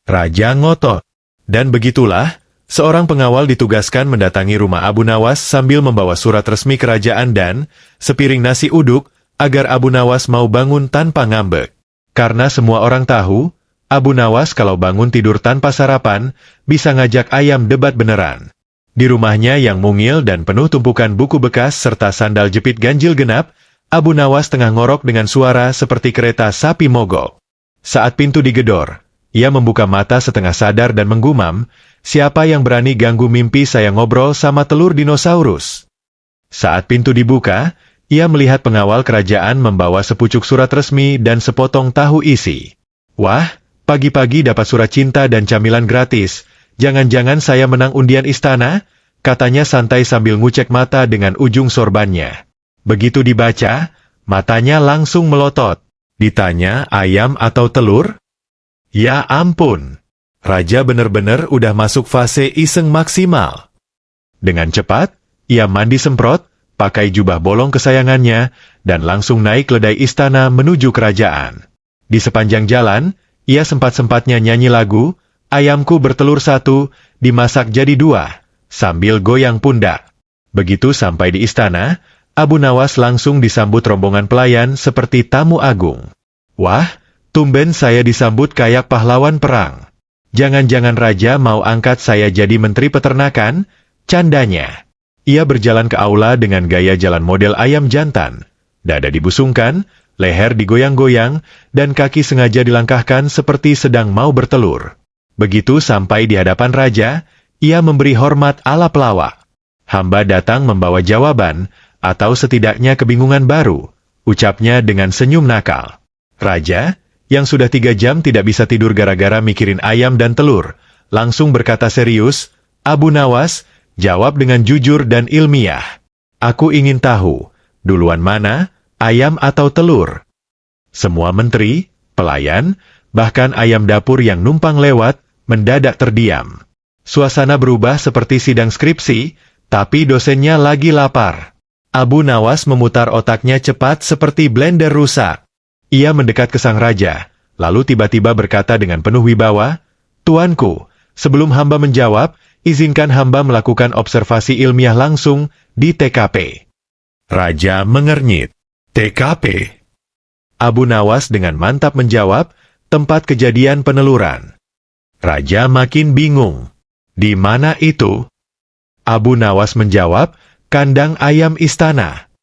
Raja ngotot. Dan begitulah, seorang pengawal ditugaskan mendatangi rumah Abu Nawas sambil membawa surat resmi kerajaan dan sepiring nasi uduk agar Abu Nawas mau bangun tanpa ngambek. Karena semua orang tahu, Abu Nawas kalau bangun tidur tanpa sarapan, bisa ngajak ayam debat beneran. Di rumahnya yang mungil dan penuh tumpukan buku bekas serta sandal jepit ganjil genap, Abu Nawas tengah ngorok dengan suara seperti kereta sapi mogok. Saat pintu digedor, ia membuka mata setengah sadar dan menggumam, siapa yang berani ganggu mimpi saya ngobrol sama telur dinosaurus? Saat pintu dibuka, ia melihat pengawal kerajaan membawa sepucuk surat resmi dan sepotong tahu isi. Wah, pagi-pagi dapat surat cinta dan camilan gratis. Jangan-jangan saya menang undian istana? Katanya santai sambil ngucek mata dengan ujung sorbannya. Begitu dibaca, matanya langsung melotot. Ditanya ayam atau telur? Ya ampun, raja bener-bener udah masuk fase iseng maksimal. Dengan cepat, ia mandi semprot, pakai jubah bolong kesayangannya, dan langsung naik keledai istana menuju kerajaan. Di sepanjang jalan, ia sempat-sempatnya nyanyi lagu, ayamku bertelur satu, dimasak jadi dua, sambil goyang pundak. Begitu sampai di istana, Abu Nawas langsung disambut rombongan pelayan seperti tamu agung. Wah, tumben saya disambut kayak pahlawan perang. Jangan-jangan raja mau angkat saya jadi menteri peternakan? Candanya. Ia berjalan ke aula dengan gaya jalan model ayam jantan. Dada dibusungkan, leher digoyang-goyang, dan kaki sengaja dilangkahkan seperti sedang mau bertelur. Begitu sampai di hadapan raja, ia memberi hormat ala pelawak. Hamba datang membawa jawaban, atau setidaknya kebingungan baru, ucapnya dengan senyum nakal. Raja, yang sudah 3 jam tidak bisa tidur gara-gara mikirin ayam dan telur, langsung berkata serius, Abu Nawas, jawab dengan jujur dan ilmiah. Aku ingin tahu, duluan mana, ayam atau telur? Semua menteri, pelayan, bahkan ayam dapur yang numpang lewat, mendadak terdiam. Suasana berubah seperti sidang skripsi, tapi dosennya lagi lapar. Abu Nawas memutar otaknya cepat seperti blender rusak. Ia mendekat ke sang raja, lalu tiba-tiba berkata dengan penuh wibawa, Tuanku, sebelum hamba menjawab, izinkan hamba melakukan observasi ilmiah langsung di TKP. Raja mengernyit. TKP? Abu Nawas dengan mantap menjawab, tempat kejadian peneluran. Raja makin bingung. Di mana itu? Abu Nawas menjawab, kandang ayam istana.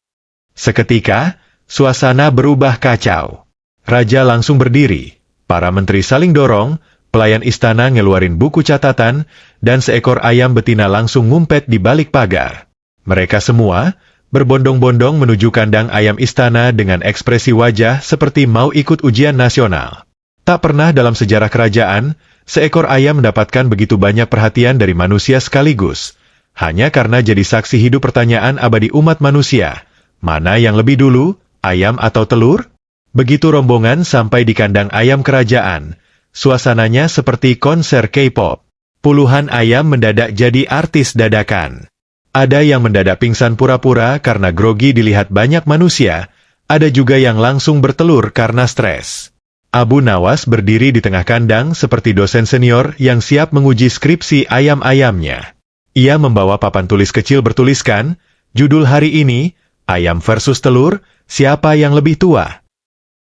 Seketika, suasana berubah kacau. Raja langsung berdiri, para menteri saling dorong, pelayan istana ngeluarin buku catatan, dan seekor ayam betina langsung ngumpet di balik pagar. Mereka semua berbondong-bondong menuju kandang ayam istana dengan ekspresi wajah seperti mau ikut ujian nasional. Tak pernah dalam sejarah kerajaan, seekor ayam mendapatkan begitu banyak perhatian dari manusia sekaligus, hanya karena jadi saksi hidup pertanyaan abadi umat manusia. Mana yang lebih dulu, ayam atau telur? Begitu rombongan sampai di kandang ayam kerajaan, suasananya seperti konser K-pop. Puluhan ayam mendadak jadi artis dadakan. Ada yang mendadak pingsan pura-pura karena grogi dilihat banyak manusia, ada juga yang langsung bertelur karena stres. Abu Nawas berdiri di tengah kandang seperti dosen senior yang siap menguji skripsi ayam-ayamnya. Ia membawa papan tulis kecil bertuliskan, judul hari ini, ayam versus telur, siapa yang lebih tua?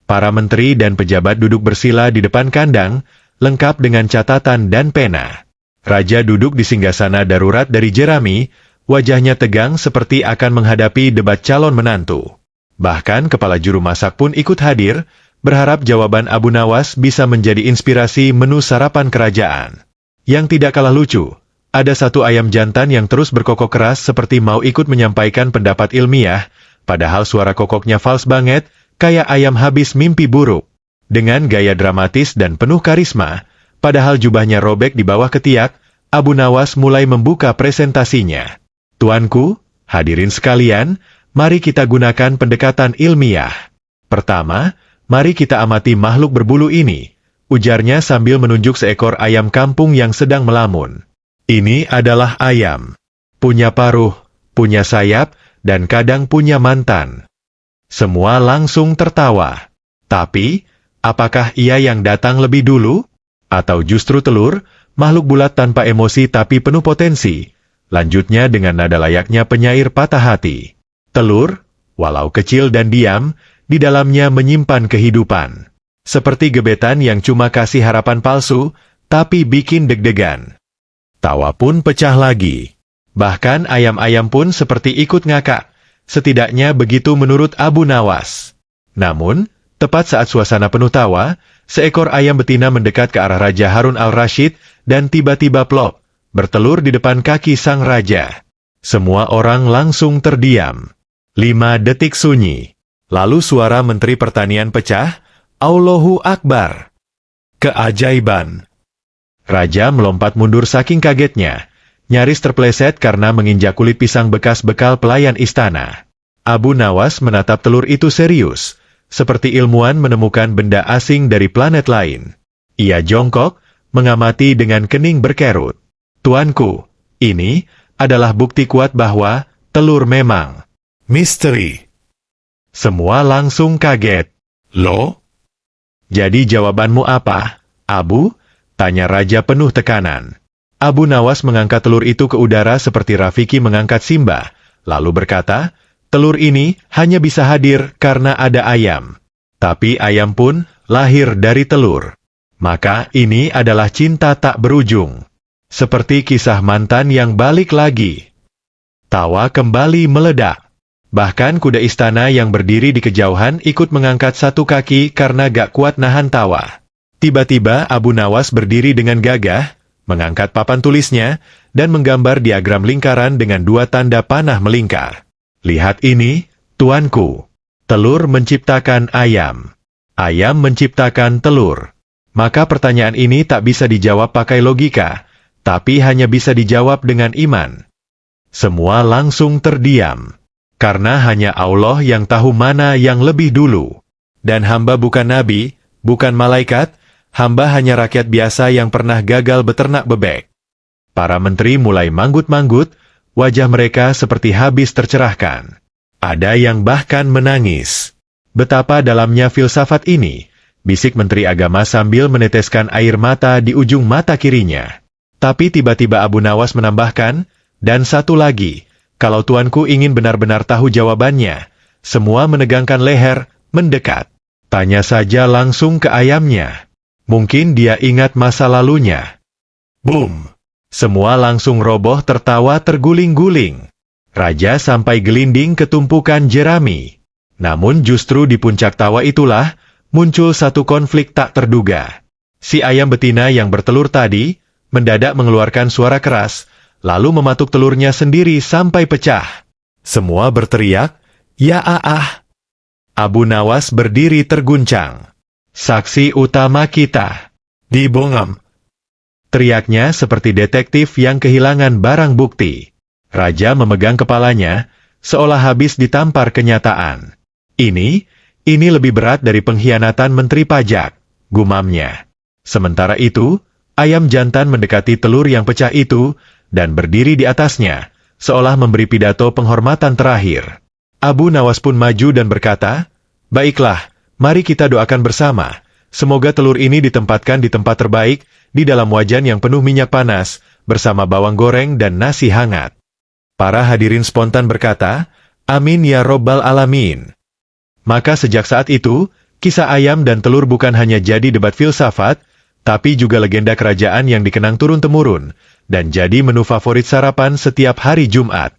Para menteri dan pejabat duduk bersila di depan kandang, lengkap dengan catatan dan pena. Raja duduk di singgasana darurat dari jerami, wajahnya tegang seperti akan menghadapi debat calon menantu. Bahkan kepala juru masak pun ikut hadir, berharap jawaban Abu Nawas bisa menjadi inspirasi menu sarapan kerajaan. Yang tidak kalah lucu, ada satu ayam jantan yang terus berkokok keras seperti mau ikut menyampaikan pendapat ilmiah, padahal suara kokoknya fals banget, kayak ayam habis mimpi buruk. Dengan gaya dramatis dan penuh karisma, Padahal jubahnya robek di bawah ketiak, Abu Nawas mulai membuka presentasinya. Tuanku, hadirin sekalian, mari kita gunakan pendekatan ilmiah. Pertama, mari kita amati makhluk berbulu ini, ujarnya sambil menunjuk seekor ayam kampung yang sedang melamun. Ini adalah ayam. Punya paruh, punya sayap, dan kadang punya mantan. Semua langsung tertawa. Tapi, apakah ia yang datang lebih dulu? Atau justru telur, makhluk bulat tanpa emosi tapi penuh potensi? Lanjutnya dengan nada layaknya penyair patah hati. Telur, walau kecil dan diam, di dalamnya menyimpan kehidupan. Seperti gebetan yang cuma kasih harapan palsu, tapi bikin deg-degan. Tawa pun pecah lagi. Bahkan ayam-ayam pun seperti ikut ngakak. Setidaknya begitu menurut Abu Nawas. Namun, tepat saat suasana penuh tawa, seekor ayam betina mendekat ke arah Raja Harun al-Rashid dan tiba-tiba plop, bertelur di depan kaki sang raja. Semua orang langsung terdiam. 5 detik sunyi. Lalu suara Menteri Pertanian pecah, Allahu Akbar. Keajaiban. Raja melompat mundur saking kagetnya, nyaris terpleset karena menginjak kulit pisang bekas bekal pelayan istana. Abu Nawas menatap telur itu serius, seperti ilmuwan menemukan benda asing dari planet lain. Ia jongkok, mengamati dengan kening berkerut. Tuanku, ini adalah bukti kuat bahwa telur memang misteri. Semua langsung kaget. Loh? Jadi jawabanmu apa, Abu? Tanya Raja penuh tekanan. Abu Nawas mengangkat telur itu ke udara seperti Rafiki mengangkat Simba, lalu berkata, telur ini hanya bisa hadir karena ada ayam. Tapi ayam pun lahir dari telur. Maka ini adalah cinta tak berujung. Seperti kisah mantan yang balik lagi. Tawa kembali meledak. Bahkan kuda istana yang berdiri di kejauhan ikut mengangkat satu kaki karena gak kuat nahan tawa. Tiba-tiba Abu Nawas berdiri dengan gagah, mengangkat papan tulisnya, dan menggambar diagram lingkaran dengan 2 tanda panah melingkar. Lihat ini, tuanku. Telur menciptakan ayam. Ayam menciptakan telur. Maka pertanyaan ini tak bisa dijawab pakai logika, tapi hanya bisa dijawab dengan iman. Semua langsung terdiam. Karena hanya Allah yang tahu mana yang lebih dulu. Dan hamba bukan nabi, bukan malaikat, hamba hanya rakyat biasa yang pernah gagal beternak bebek. Para menteri mulai manggut-manggut, wajah mereka seperti habis tercerahkan. Ada yang bahkan menangis. Betapa dalamnya filsafat ini, bisik Menteri Agama sambil meneteskan air mata di ujung mata kirinya. Tapi tiba-tiba Abu Nawas menambahkan, dan satu lagi, kalau tuanku ingin benar-benar tahu jawabannya, semua menegangkan leher, mendekat. Tanya saja langsung ke ayamnya. Mungkin dia ingat masa lalunya. Boom! Semua langsung roboh tertawa terguling-guling. Raja sampai gelinding ke tumpukan jerami. Namun justru di puncak tawa itulah, muncul satu konflik tak terduga. Si ayam betina yang bertelur tadi, mendadak mengeluarkan suara keras, lalu mematuk telurnya sendiri sampai pecah. Semua berteriak, "Ya ah!" Abu Nawas berdiri terguncang. Saksi utama kita dibongam. Teriaknya seperti detektif yang kehilangan barang bukti. Raja memegang kepalanya, seolah habis ditampar kenyataan. Ini lebih berat dari pengkhianatan menteri pajak, gumamnya. Sementara itu, ayam jantan mendekati telur yang pecah itu, dan berdiri di atasnya, seolah memberi pidato penghormatan terakhir. Abu Nawas pun maju dan berkata, "Baiklah, mari kita doakan bersama. Semoga telur ini ditempatkan di tempat terbaik, di dalam wajan yang penuh minyak panas, bersama bawang goreng dan nasi hangat." Para hadirin spontan berkata, "Amin ya Robbal Alamin." Maka sejak saat itu, kisah ayam dan telur bukan hanya jadi debat filsafat, tapi juga legenda kerajaan yang dikenang turun-temurun, dan jadi menu favorit sarapan setiap hari Jumat.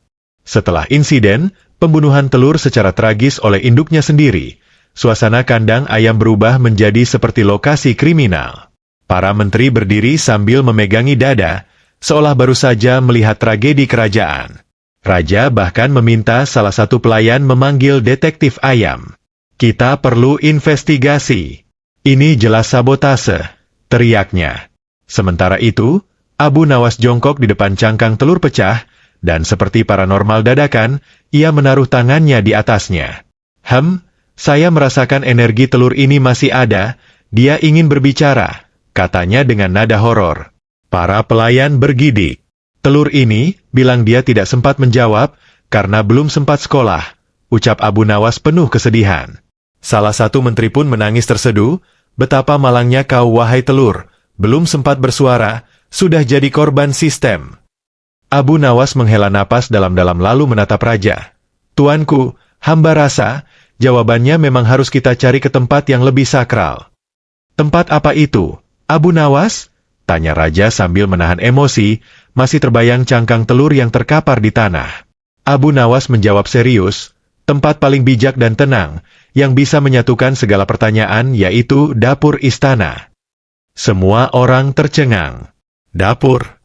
Setelah insiden, pembunuhan telur secara tragis oleh induknya sendiri, suasana kandang ayam berubah menjadi seperti lokasi kriminal. Para menteri berdiri sambil memegangi dada, seolah baru saja melihat tragedi kerajaan. Raja bahkan meminta salah satu pelayan memanggil detektif ayam. "Kita perlu investigasi. Ini jelas sabotase," teriaknya. Sementara itu, Abu Nawas jongkok di depan cangkang telur pecah, dan seperti paranormal dadakan, ia menaruh tangannya di atasnya. Saya merasakan energi telur ini masih ada, dia ingin berbicara, katanya dengan nada horor. Para pelayan bergidik. Telur ini, bilang dia tidak sempat menjawab, karena belum sempat sekolah, ucap Abu Nawas penuh kesedihan. Salah satu menteri pun menangis terseduh, betapa malangnya kau wahai telur, belum sempat bersuara, sudah jadi korban sistem. Abu Nawas menghela napas dalam-dalam lalu menatap raja. Tuanku, hamba rasa, jawabannya memang harus kita cari ke tempat yang lebih sakral. Tempat apa itu, Abu Nawas? Tanya raja sambil menahan emosi, masih terbayang cangkang telur yang terkapar di tanah. Abu Nawas menjawab serius, tempat paling bijak dan tenang, yang bisa menyatukan segala pertanyaan yaitu dapur istana. Semua orang tercengang. Dapur.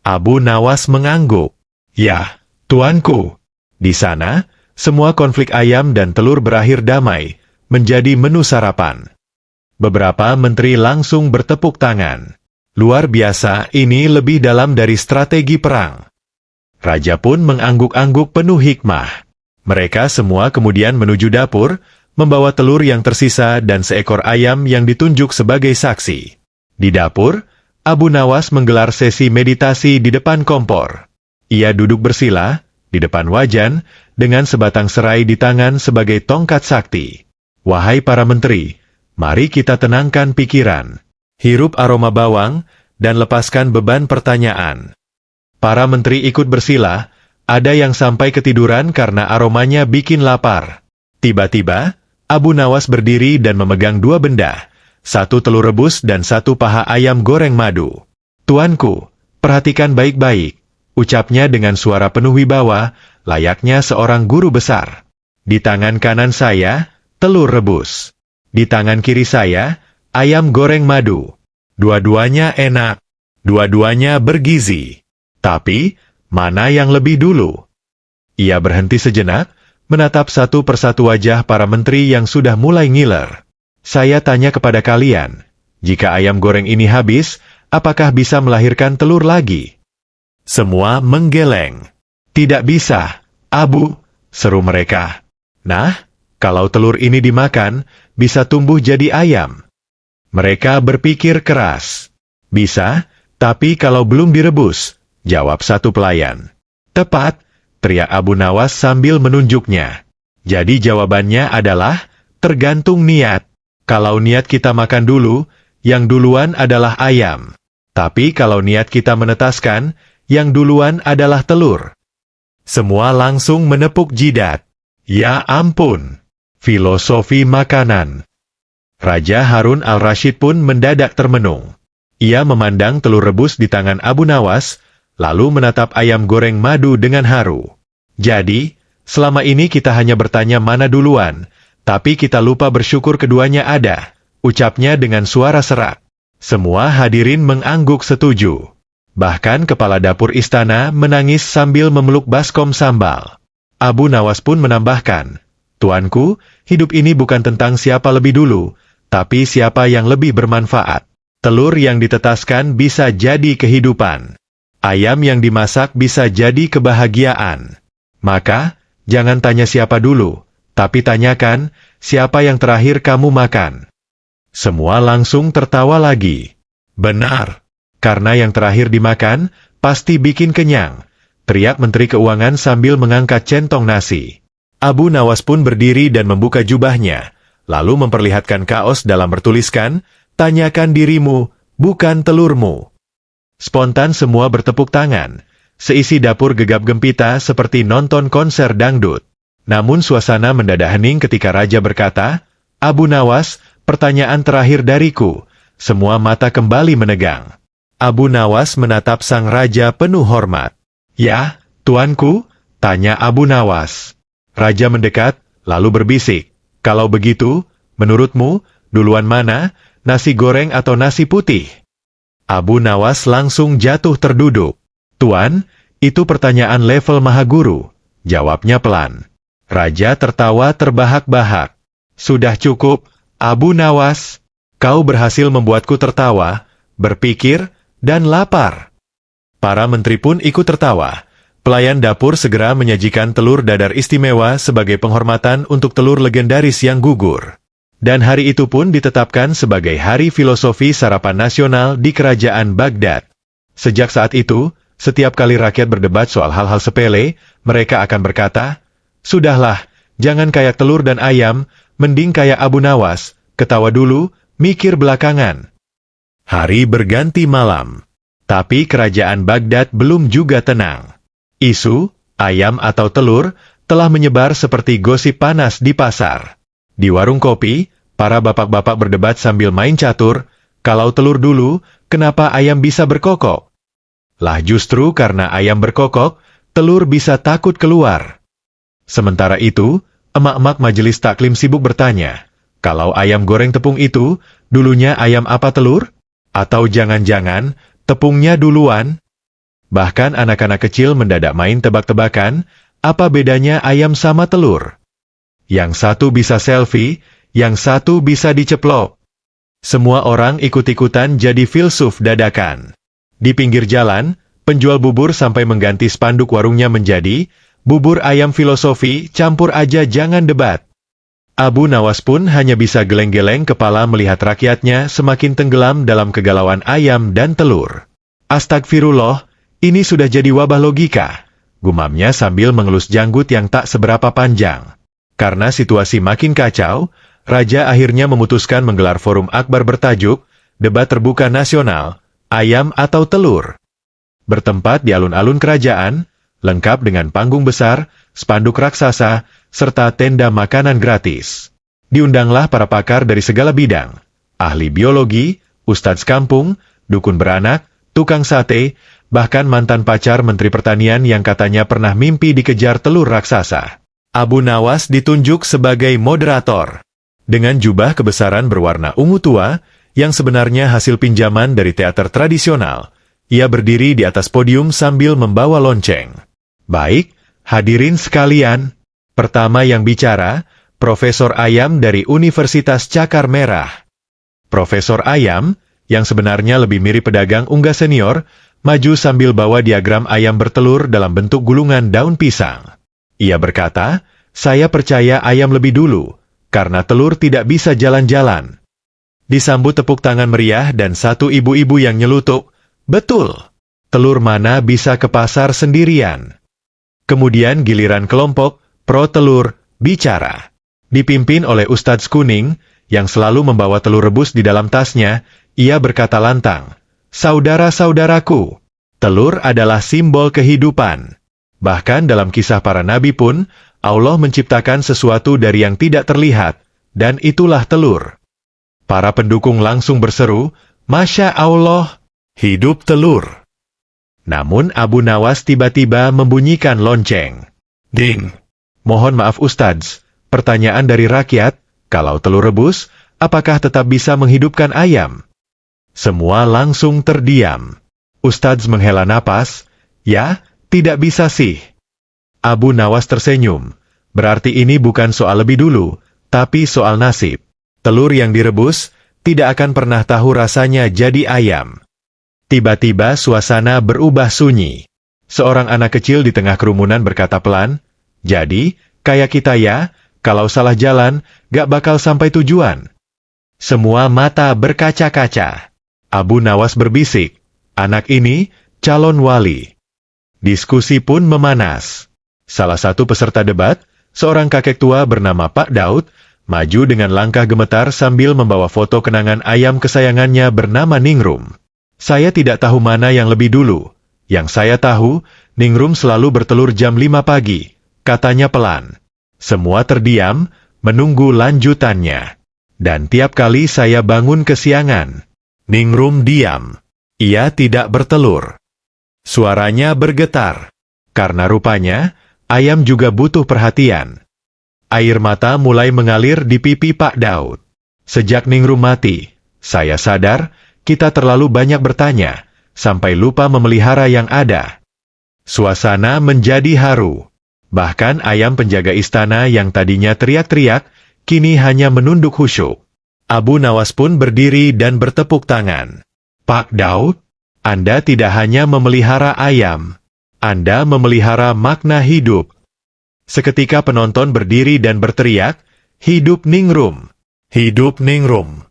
Abu Nawas mengangguk. Ya, tuanku. Di sana, semua konflik ayam dan telur berakhir damai, menjadi menu sarapan. Beberapa menteri langsung bertepuk tangan. Luar biasa, ini lebih dalam dari strategi perang. Raja pun mengangguk-angguk penuh hikmah. Mereka semua kemudian menuju dapur, membawa telur yang tersisa dan seekor ayam yang ditunjuk sebagai saksi. Di dapur, Abu Nawas menggelar sesi meditasi di depan kompor. Ia duduk bersila, di depan wajan, dengan sebatang serai di tangan sebagai tongkat sakti. Wahai para menteri, mari kita tenangkan pikiran. Hirup aroma bawang, dan lepaskan beban pertanyaan. Para menteri ikut bersila, ada yang sampai ketiduran karena aromanya bikin lapar. Tiba-tiba, Abu Nawas berdiri dan memegang dua benda, satu telur rebus dan satu paha ayam goreng madu. Tuanku, perhatikan baik-baik, ucapnya dengan suara penuh wibawa, layaknya seorang guru besar. Di tangan kanan saya, telur rebus. Di tangan kiri saya, ayam goreng madu. Dua-duanya enak. Dua-duanya bergizi. Tapi, mana yang lebih dulu? Ia berhenti sejenak, menatap satu persatu wajah para menteri yang sudah mulai ngiler. Saya tanya kepada kalian, jika ayam goreng ini habis, apakah bisa melahirkan telur lagi? Semua menggeleng. Tidak bisa, Abu, seru mereka. Nah, kalau telur ini dimakan, bisa tumbuh jadi ayam. Mereka berpikir keras. Bisa, tapi kalau belum direbus, jawab satu pelayan. Tepat, teriak Abu Nawas sambil menunjuknya. Jadi jawabannya adalah, tergantung niat. Kalau niat kita makan dulu, yang duluan adalah ayam. Tapi kalau niat kita menetaskan, yang duluan adalah telur. Semua langsung menepuk jidat. Ya ampun, filosofi makanan. Raja Harun al-Rashid pun mendadak termenung. Ia memandang telur rebus di tangan Abu Nawas, lalu menatap ayam goreng madu dengan haru. Jadi, selama ini kita hanya bertanya mana duluan, tapi kita lupa bersyukur keduanya ada, ucapnya dengan suara serak. Semua hadirin mengangguk setuju. Bahkan kepala dapur istana menangis sambil memeluk baskom sambal. Abu Nawas pun menambahkan, Tuanku, hidup ini bukan tentang siapa lebih dulu, tapi siapa yang lebih bermanfaat. Telur yang ditetaskan bisa jadi kehidupan. Ayam yang dimasak bisa jadi kebahagiaan. Maka, jangan tanya siapa dulu, tapi tanyakan, siapa yang terakhir kamu makan. Semua langsung tertawa lagi. Benar, karena yang terakhir dimakan, pasti bikin kenyang, teriak Menteri Keuangan sambil mengangkat centong nasi. Abu Nawas pun berdiri dan membuka jubahnya, lalu memperlihatkan kaos dalam bertuliskan, tanyakan dirimu, bukan telurmu. Spontan semua bertepuk tangan. Seisi dapur gegap gempita seperti nonton konser dangdut. Namun suasana mendadak hening ketika raja berkata, Abu Nawas, pertanyaan terakhir dariku. Semua mata kembali menegang. Abu Nawas menatap sang raja penuh hormat. Ya, tuanku, tanya Abu Nawas. Raja mendekat, lalu berbisik. Kalau begitu, menurutmu, duluan mana, nasi goreng atau nasi putih? Abu Nawas langsung jatuh terduduk. Tuan, itu pertanyaan level Mahaguru, jawabnya pelan. Raja tertawa terbahak-bahak. Sudah cukup, Abu Nawas. Kau berhasil membuatku tertawa, berpikir, dan lapar. Para menteri pun ikut tertawa. Pelayan dapur segera menyajikan telur dadar istimewa sebagai penghormatan untuk telur legendaris yang gugur. Dan hari itu pun ditetapkan sebagai Hari Filosofi Sarapan Nasional di Kerajaan Baghdad. Sejak saat itu, setiap kali rakyat berdebat soal hal-hal sepele, mereka akan berkata, "Sudahlah, jangan kayak telur dan ayam, mending kayak Abu Nawas, ketawa dulu, mikir belakangan." Hari berganti malam. Tapi kerajaan Baghdad belum juga tenang. Isu, ayam atau telur, telah menyebar seperti gosip panas di pasar. Di warung kopi, para bapak-bapak berdebat sambil main catur, kalau telur dulu, kenapa ayam bisa berkokok? Lah justru karena ayam berkokok, telur bisa takut keluar. Sementara itu, emak-emak majelis taklim sibuk bertanya, kalau ayam goreng tepung itu, dulunya ayam apa telur? Atau jangan-jangan, tepungnya duluan? Bahkan anak-anak kecil mendadak main tebak-tebakan, apa bedanya ayam sama telur? Yang satu bisa selfie, yang satu bisa diceplok. Semua orang ikut-ikutan jadi filsuf dadakan. Di pinggir jalan, penjual bubur sampai mengganti spanduk warungnya menjadi, "Bubur ayam filosofi, campur aja jangan debat." Abu Nawas pun hanya bisa geleng-geleng kepala melihat rakyatnya semakin tenggelam dalam kegalauan ayam dan telur. "Astagfirullah, ini sudah jadi wabah logika," gumamnya sambil mengelus janggut yang tak seberapa panjang. Karena situasi makin kacau, Raja akhirnya memutuskan menggelar forum akbar bertajuk, Debat Terbuka Nasional, Ayam atau Telur. Bertempat di alun-alun kerajaan, lengkap dengan panggung besar, spanduk raksasa, serta tenda makanan gratis. Diundanglah para pakar dari segala bidang, ahli biologi, ustadz kampung, dukun beranak, tukang sate, bahkan mantan pacar Menteri Pertanian yang katanya pernah mimpi dikejar telur raksasa. Abu Nawas ditunjuk sebagai moderator. Dengan jubah kebesaran berwarna ungu tua, yang sebenarnya hasil pinjaman dari teater tradisional, ia berdiri di atas podium sambil membawa lonceng. "Baik, hadirin sekalian, pertama yang bicara, Profesor Ayam dari Universitas Cakar Merah." Profesor Ayam, yang sebenarnya lebih mirip pedagang unggah senior, maju sambil bawa diagram ayam bertelur dalam bentuk gulungan daun pisang. Ia berkata, "Saya percaya ayam lebih dulu, karena telur tidak bisa jalan-jalan." Disambut tepuk tangan meriah dan satu ibu-ibu yang nyelutuk, "Betul, telur mana bisa ke pasar sendirian?" Kemudian giliran kelompok pro telur bicara. Dipimpin oleh Ustadz Kuning, yang selalu membawa telur rebus di dalam tasnya, ia berkata lantang, "Saudara-saudaraku, telur adalah simbol kehidupan. Bahkan dalam kisah para nabi pun, Allah menciptakan sesuatu dari yang tidak terlihat, dan itulah telur." Para pendukung langsung berseru, "Masya Allah, hidup telur." Namun Abu Nawas tiba-tiba membunyikan lonceng. "Ding! Mohon maaf Ustadz, pertanyaan dari rakyat, kalau telur rebus, apakah tetap bisa menghidupkan ayam?" Semua langsung terdiam. Ustadz menghela napas, "Ya, tidak bisa sih." Abu Nawas tersenyum. "Berarti ini bukan soal lebih dulu, tapi soal nasib. Telur yang direbus, tidak akan pernah tahu rasanya jadi ayam." Tiba-tiba suasana berubah sunyi. Seorang anak kecil di tengah kerumunan berkata pelan, "Jadi, kayak kita ya, kalau salah jalan, gak bakal sampai tujuan." Semua mata berkaca-kaca. Abu Nawas berbisik, "Anak ini, calon wali." Diskusi pun memanas. Salah satu peserta debat, seorang kakek tua bernama Pak Daud, maju dengan langkah gemetar sambil membawa foto kenangan ayam kesayangannya bernama Ningrum. "Saya tidak tahu mana yang lebih dulu. Yang saya tahu, Ningrum selalu bertelur jam 5 pagi, katanya pelan. Semua terdiam, menunggu lanjutannya. Dan tiap kali saya bangun kesiangan, Ningrum diam. Ia tidak bertelur." Suaranya bergetar, karena rupanya, ayam juga butuh perhatian. Air mata mulai mengalir di pipi Pak Daud. "Sejak Ningrum mati, saya sadar, kita terlalu banyak bertanya, sampai lupa memelihara yang ada." Suasana menjadi haru. Bahkan ayam penjaga istana yang tadinya teriak-teriak, kini hanya menunduk khusyuk. Abu Nawas pun berdiri dan bertepuk tangan. Pak Daud, Anda tidak hanya memelihara ayam, Anda memelihara makna hidup. Seketika penonton berdiri dan berteriak, "Hidup Ningrum! Hidup Ningrum!"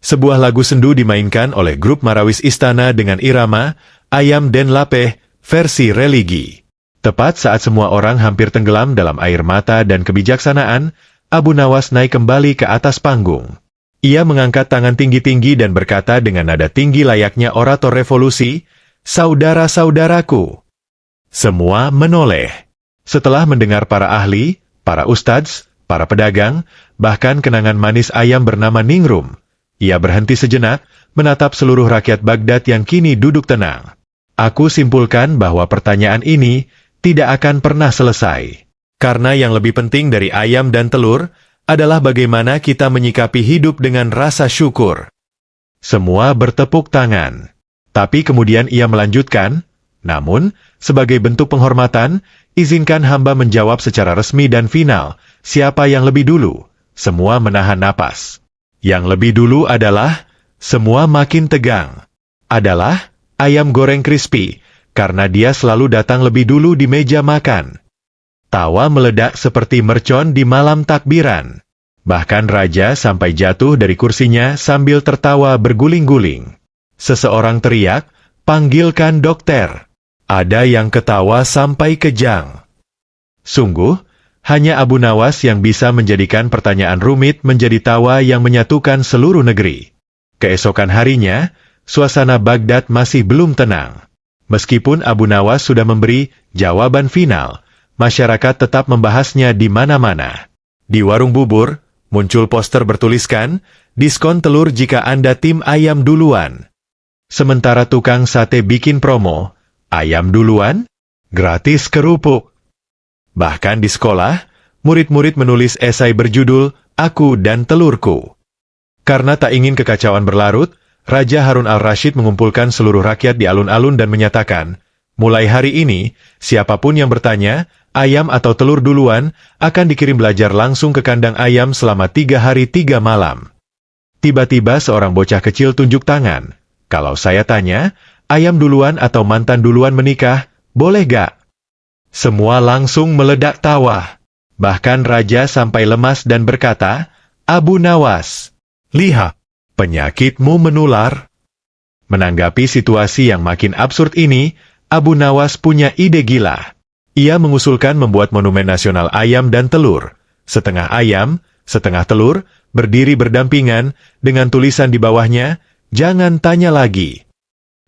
Sebuah lagu sendu dimainkan oleh grup Marawis Istana dengan irama Ayam Den Lapeh versi religi. Tepat saat semua orang hampir tenggelam dalam air mata dan kebijaksanaan, Abu Nawas naik kembali ke atas panggung. Ia mengangkat tangan tinggi-tinggi dan berkata dengan nada tinggi layaknya orator revolusi, "Saudara-saudaraku." Semua menoleh. Setelah mendengar para ahli, para ustadz, para pedagang, bahkan kenangan manis ayam bernama Ningrum, ia berhenti sejenak, menatap seluruh rakyat Baghdad yang kini duduk tenang. Aku simpulkan bahwa pertanyaan ini tidak akan pernah selesai. Karena yang lebih penting dari ayam dan telur adalah bagaimana kita menyikapi hidup dengan rasa syukur. Semua bertepuk tangan. Tapi kemudian ia melanjutkan, namun, sebagai bentuk penghormatan, izinkan hamba menjawab secara resmi dan final, siapa yang lebih dulu? Semua menahan napas. Yang lebih dulu adalah, semua makin tegang, adalah ayam goreng crispy, karena dia selalu datang lebih dulu di meja makan. Tawa meledak seperti mercon di malam takbiran. Bahkan raja sampai jatuh dari kursinya sambil tertawa berguling-guling. Seseorang teriak, "Panggilkan dokter." Ada yang ketawa sampai kejang. Sungguh, hanya Abu Nawas yang bisa menjadikan pertanyaan rumit menjadi tawa yang menyatukan seluruh negeri. Keesokan harinya, suasana Baghdad masih belum tenang. Meskipun Abu Nawas sudah memberi jawaban final, masyarakat tetap membahasnya di mana-mana. Di warung bubur, muncul poster bertuliskan, "Diskon telur jika Anda tim ayam duluan." Sementara tukang sate bikin promo, "Ayam duluan, gratis kerupuk." Bahkan di sekolah, murid-murid menulis esai berjudul, "Aku dan Telurku." Karena tak ingin kekacauan berlarut, Raja Harun al-Rashid mengumpulkan seluruh rakyat di alun-alun dan menyatakan, mulai hari ini, siapapun yang bertanya, ayam atau telur duluan, akan dikirim belajar langsung ke kandang ayam selama 3 hari 3 malam. Tiba-tiba seorang bocah kecil tunjuk tangan. Kalau saya tanya, ayam duluan atau mantan duluan menikah, boleh gak? Semua langsung meledak tawa. Bahkan Raja sampai lemas dan berkata, "Abu Nawas, lihat. Penyakitmu menular." Menanggapi situasi yang makin absurd ini, Abu Nawas punya ide gila. Ia mengusulkan membuat monumen nasional ayam dan telur. Setengah ayam, setengah telur, berdiri berdampingan, dengan tulisan di bawahnya, "Jangan tanya lagi."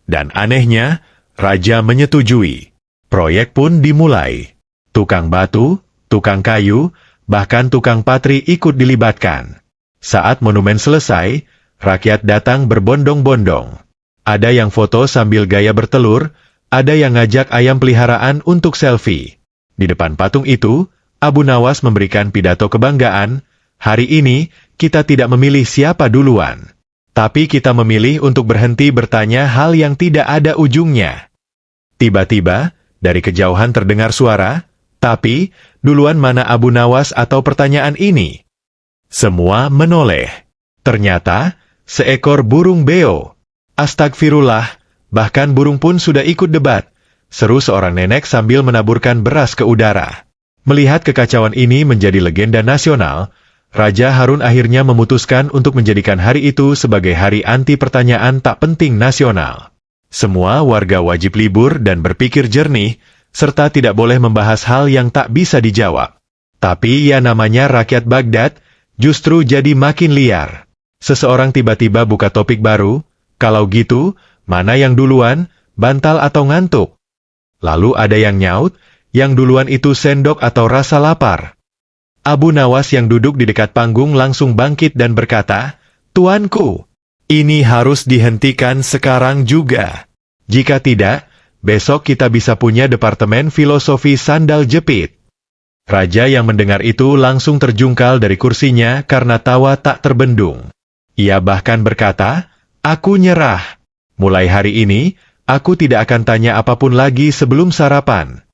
Dan anehnya, Raja menyetujui. Proyek pun dimulai. Tukang batu, tukang kayu, bahkan tukang patri ikut dilibatkan. Saat monumen selesai, rakyat datang berbondong-bondong. Ada yang foto sambil gaya bertelur, ada yang ngajak ayam peliharaan untuk selfie. Di depan patung itu, Abu Nawas memberikan pidato kebanggaan, "Hari ini, kita tidak memilih siapa duluan. Tapi kita memilih untuk berhenti bertanya hal yang tidak ada ujungnya." Tiba-tiba, dari kejauhan terdengar suara, "Tapi, duluan mana Abu Nawas atau pertanyaan ini?" Semua menoleh. Ternyata, seekor burung beo. "Astagfirullah, bahkan burung pun sudah ikut debat," seru seorang nenek sambil menaburkan beras ke udara. Melihat kekacauan ini menjadi legenda nasional, Raja Harun akhirnya memutuskan untuk menjadikan hari itu sebagai hari anti pertanyaan tak penting nasional. Semua warga wajib libur dan berpikir jernih, serta tidak boleh membahas hal yang tak bisa dijawab. Tapi ya namanya rakyat Baghdad, justru jadi makin liar. Seseorang tiba-tiba buka topik baru, "Kalau gitu, mana yang duluan, bantal atau ngantuk?" Lalu ada yang nyaut, "Yang duluan itu sendok atau rasa lapar?" Abu Nawas yang duduk di dekat panggung langsung bangkit dan berkata, "Tuanku, ini harus dihentikan sekarang juga. Jika tidak, besok kita bisa punya departemen filosofi sandal jepit." Raja yang mendengar itu langsung terjungkal dari kursinya karena tawa tak terbendung. Ia bahkan berkata, "Aku nyerah. Mulai hari ini, aku tidak akan tanya apapun lagi sebelum sarapan."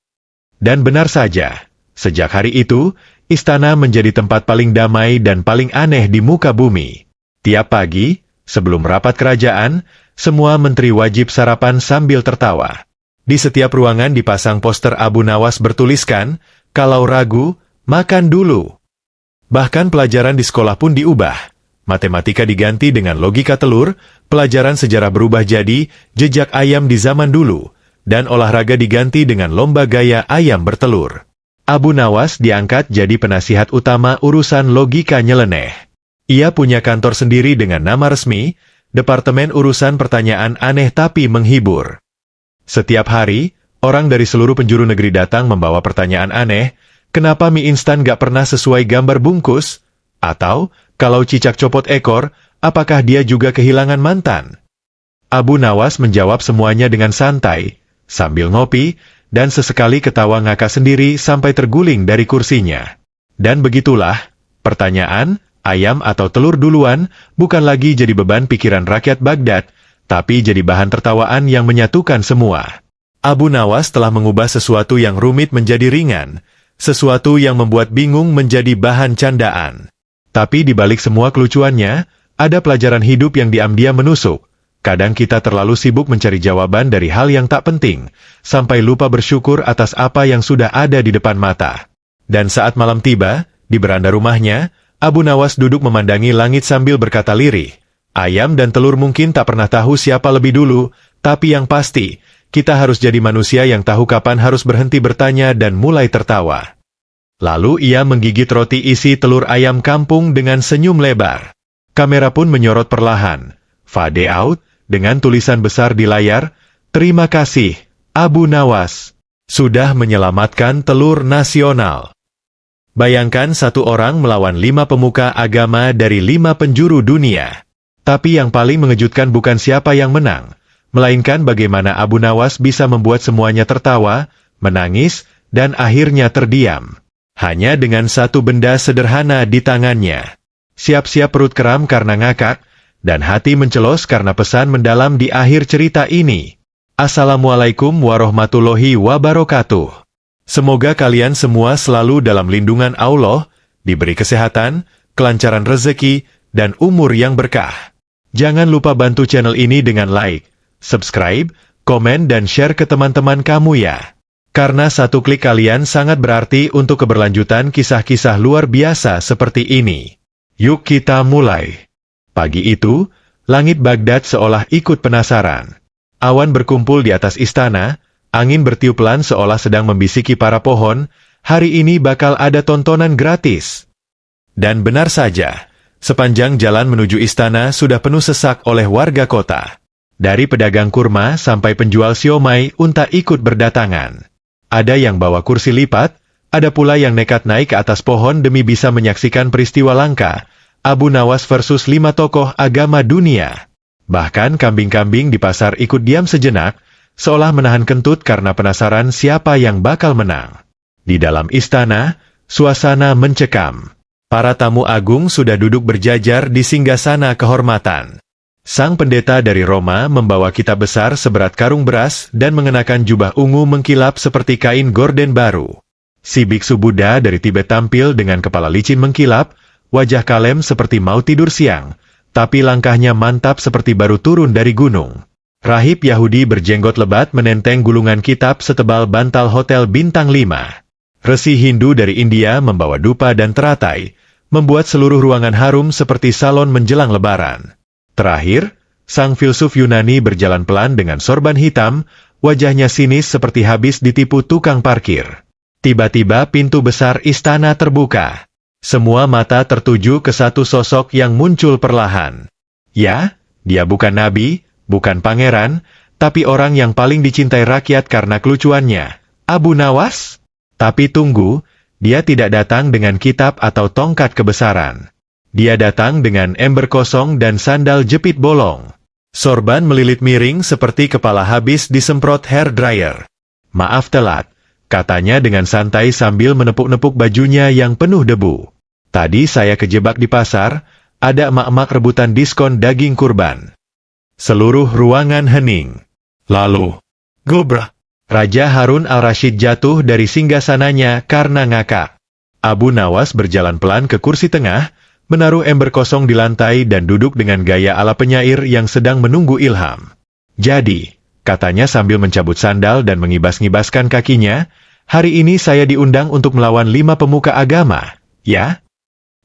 Dan benar saja, sejak hari itu, istana menjadi tempat paling damai dan paling aneh di muka bumi. Tiap pagi, sebelum rapat kerajaan, Semua menteri wajib sarapan sambil tertawa. Di setiap ruangan dipasang poster Abu Nawas bertuliskan, "Kalau ragu, makan dulu." Bahkan pelajaran di sekolah pun diubah. Matematika diganti dengan logika telur, pelajaran sejarah berubah jadi jejak ayam di zaman dulu, dan olahraga diganti dengan lomba gaya ayam bertelur. Abu Nawas diangkat jadi penasihat utama urusan logika nyeleneh. Ia punya kantor sendiri dengan nama resmi, Departemen Urusan Pertanyaan Aneh Tapi Menghibur. Setiap hari, orang dari seluruh penjuru negeri datang membawa pertanyaan aneh, kenapa mie instan gak pernah sesuai gambar bungkus? Atau, kalau cicak copot ekor, apakah dia juga kehilangan mantan? Abu Nawas menjawab semuanya dengan santai, sambil ngopi, dan sesekali ketawa ngakak sendiri sampai terguling dari kursinya. Dan begitulah, pertanyaan, ayam atau telur duluan, bukan lagi jadi beban pikiran rakyat Baghdad, tapi jadi bahan tertawaan yang menyatukan semua. Abu Nawas telah mengubah sesuatu yang rumit menjadi ringan, sesuatu yang membuat bingung menjadi bahan candaan. Tapi di balik semua kelucuannya, ada pelajaran hidup yang diam-diam menusuk. Kadang kita terlalu sibuk mencari jawaban dari hal yang tak penting, sampai lupa bersyukur atas apa yang sudah ada di depan mata. Dan saat malam tiba, di beranda rumahnya, Abu Nawas duduk memandangi langit sambil berkata lirih, "Ayam dan telur mungkin tak pernah tahu siapa lebih dulu, tapi yang pasti, kita harus jadi manusia yang tahu kapan harus berhenti bertanya dan mulai tertawa." Lalu ia menggigit roti isi telur ayam kampung dengan senyum lebar. Kamera pun menyorot perlahan. Fade out, dengan tulisan besar di layar, "Terima kasih, Abu Nawas, sudah menyelamatkan telur nasional." Bayangkan satu orang melawan 5 pemuka agama dari 5 penjuru dunia. Tapi yang paling mengejutkan bukan siapa yang menang, melainkan bagaimana Abu Nawas bisa membuat semuanya tertawa, menangis, dan akhirnya terdiam. Hanya dengan satu benda sederhana di tangannya. Siap-siap perut keram karena ngakak, dan hati mencelos karena pesan mendalam di akhir cerita ini. Assalamualaikum warahmatullahi wabarakatuh. Semoga kalian semua selalu dalam lindungan Allah, diberi kesehatan, kelancaran rezeki, dan umur yang berkah. Jangan lupa bantu channel ini dengan like, subscribe, komen, dan share ke teman-teman kamu ya. Karena satu klik kalian sangat berarti untuk keberlanjutan kisah-kisah luar biasa seperti ini. Yuk kita mulai. Pagi itu, langit Baghdad seolah ikut penasaran. Awan berkumpul di atas istana, angin bertiup pelan seolah sedang membisiki para pohon, hari ini bakal ada tontonan gratis. Dan benar saja, sepanjang jalan menuju istana sudah penuh sesak oleh warga kota. Dari pedagang kurma sampai penjual siomay unta ikut berdatangan. Ada yang bawa kursi lipat, ada pula yang nekat naik ke atas pohon demi bisa menyaksikan peristiwa langka, Abu Nawas versus 5 tokoh agama dunia. Bahkan kambing-kambing di pasar ikut diam sejenak, seolah menahan kentut karena penasaran siapa yang bakal menang. Di dalam istana, suasana mencekam. Para tamu agung sudah duduk berjajar di singgasana kehormatan. Sang pendeta dari Roma membawa kitab besar seberat karung beras dan mengenakan jubah ungu mengkilap seperti kain gorden baru. Si biksu Buddha dari Tibet tampil dengan kepala licin mengkilap, wajah kalem seperti mau tidur siang, tapi langkahnya mantap seperti baru turun dari gunung. Rahib Yahudi berjenggot lebat menenteng gulungan kitab setebal bantal hotel bintang 5. Resi Hindu dari India membawa dupa dan teratai, membuat seluruh ruangan harum seperti salon menjelang lebaran. Terakhir, sang filsuf Yunani berjalan pelan dengan sorban hitam, wajahnya sinis seperti habis ditipu tukang parkir. Tiba-tiba pintu besar istana terbuka. Semua mata tertuju ke satu sosok yang muncul perlahan. Ya, dia bukan nabi, bukan pangeran, tapi orang yang paling dicintai rakyat karena kelucuannya. Abu Nawas? Tapi tunggu, dia tidak datang dengan kitab atau tongkat kebesaran. Dia datang dengan ember kosong dan sandal jepit bolong. Sorban melilit miring seperti kepala habis disemprot hair dryer. "Maaf telat," katanya dengan santai sambil menepuk-nepuk bajunya yang penuh debu. "Tadi saya kejebak di pasar, ada emak-emak rebutan diskon daging kurban." Seluruh ruangan hening. Lalu, gobrak. Raja Harun al-Rashid jatuh dari singgasananya karena ngakak. Abu Nawas berjalan pelan ke kursi tengah, menaruh ember kosong di lantai dan duduk dengan gaya ala penyair yang sedang menunggu ilham. Jadi, katanya sambil mencabut sandal dan mengibas-ngibaskan kakinya, hari ini saya diundang untuk melawan 5 pemuka agama, ya?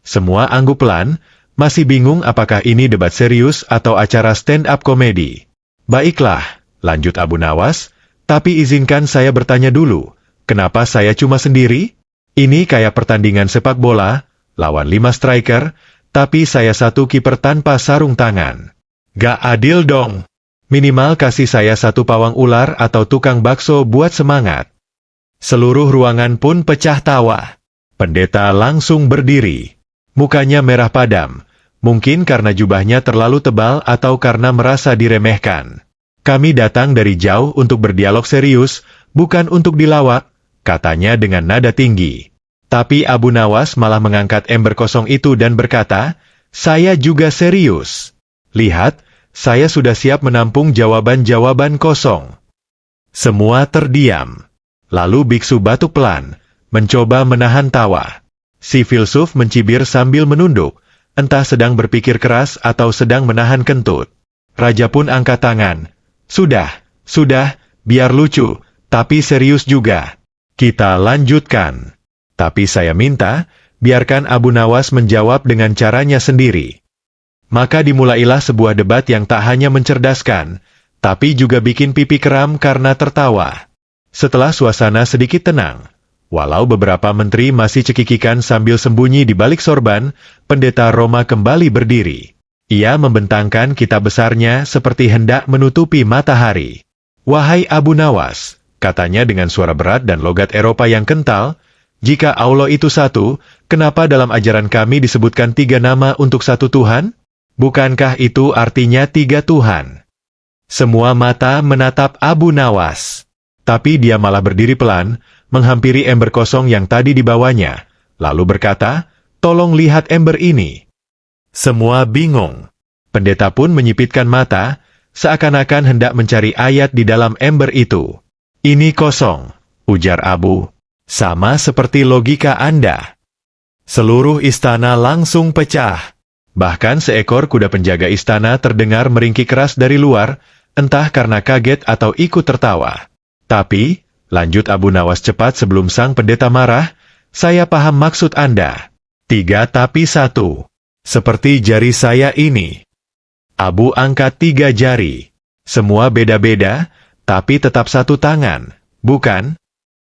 Semua angguk pelan, masih bingung apakah ini debat serius atau acara stand-up komedi. Baiklah, lanjut Abu Nawas, tapi izinkan saya bertanya dulu, kenapa saya cuma sendiri? Ini kayak pertandingan sepak bola, lawan 5 striker, tapi saya 1 kiper tanpa sarung tangan. Gak adil dong. Minimal kasih saya 1 pawang ular atau tukang bakso buat semangat. Seluruh ruangan pun pecah tawa. Pendeta langsung berdiri. Mukanya merah padam, mungkin karena jubahnya terlalu tebal atau karena merasa diremehkan. Kami datang dari jauh untuk berdialog serius, bukan untuk dilawak, katanya dengan nada tinggi. Tapi Abu Nawas malah mengangkat ember kosong itu dan berkata, saya juga serius. Lihat, saya sudah siap menampung jawaban-jawaban kosong. Semua terdiam. Lalu biksu batuk pelan, mencoba menahan tawa. Si filsuf mencibir sambil menunduk, entah sedang berpikir keras atau sedang menahan kentut. Raja pun angkat tangan. Sudah, biar lucu, tapi serius juga. Kita lanjutkan. Tapi saya minta, biarkan Abu Nawas menjawab dengan caranya sendiri. Maka dimulailah sebuah debat yang tak hanya mencerdaskan, tapi juga bikin pipi keram karena tertawa. Setelah suasana sedikit tenang, walau beberapa menteri masih cekikikan sambil sembunyi di balik sorban, pendeta Roma kembali berdiri. Ia membentangkan kitab besarnya seperti hendak menutupi matahari. Wahai Abu Nawas, katanya dengan suara berat dan logat Eropa yang kental, jika Allah itu satu, kenapa dalam ajaran kami disebutkan 3 nama untuk 1 Tuhan? Bukankah itu artinya 3 Tuhan? Semua mata menatap Abu Nawas. Tapi dia malah berdiri pelan, menghampiri ember kosong yang tadi dibawanya, lalu berkata, tolong lihat ember ini. Semua bingung. Pendeta pun menyipitkan mata, seakan-akan hendak mencari ayat di dalam ember itu. Ini kosong, ujar Abu. Sama seperti logika Anda. Seluruh istana langsung pecah. Bahkan seekor kuda penjaga istana terdengar meringkik keras dari luar, entah karena kaget atau ikut tertawa. Tapi, lanjut Abu Nawas cepat sebelum sang pendeta marah, saya paham maksud Anda. 3 tapi 1. Seperti jari saya ini. Abu angkat 3 jari. Semua beda-beda, tapi tetap 1 tangan, bukan?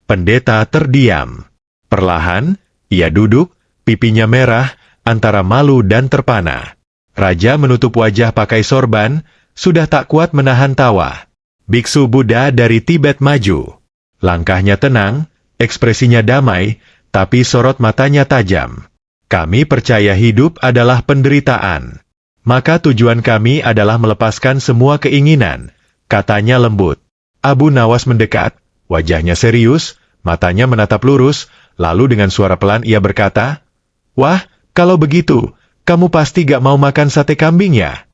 Pendeta terdiam. Perlahan, ia duduk, pipinya merah, antara malu dan terpana. Raja menutup wajah pakai sorban, sudah tak kuat menahan tawa. Biksu Buddha dari Tibet maju. Langkahnya tenang, ekspresinya damai, tapi sorot matanya tajam. Kami percaya hidup adalah penderitaan. Maka tujuan kami adalah melepaskan semua keinginan, katanya lembut. Abu Nawas mendekat, wajahnya serius, matanya menatap lurus, lalu dengan suara pelan ia berkata, wah, kalau begitu, kamu pasti gak mau makan sate kambing ya?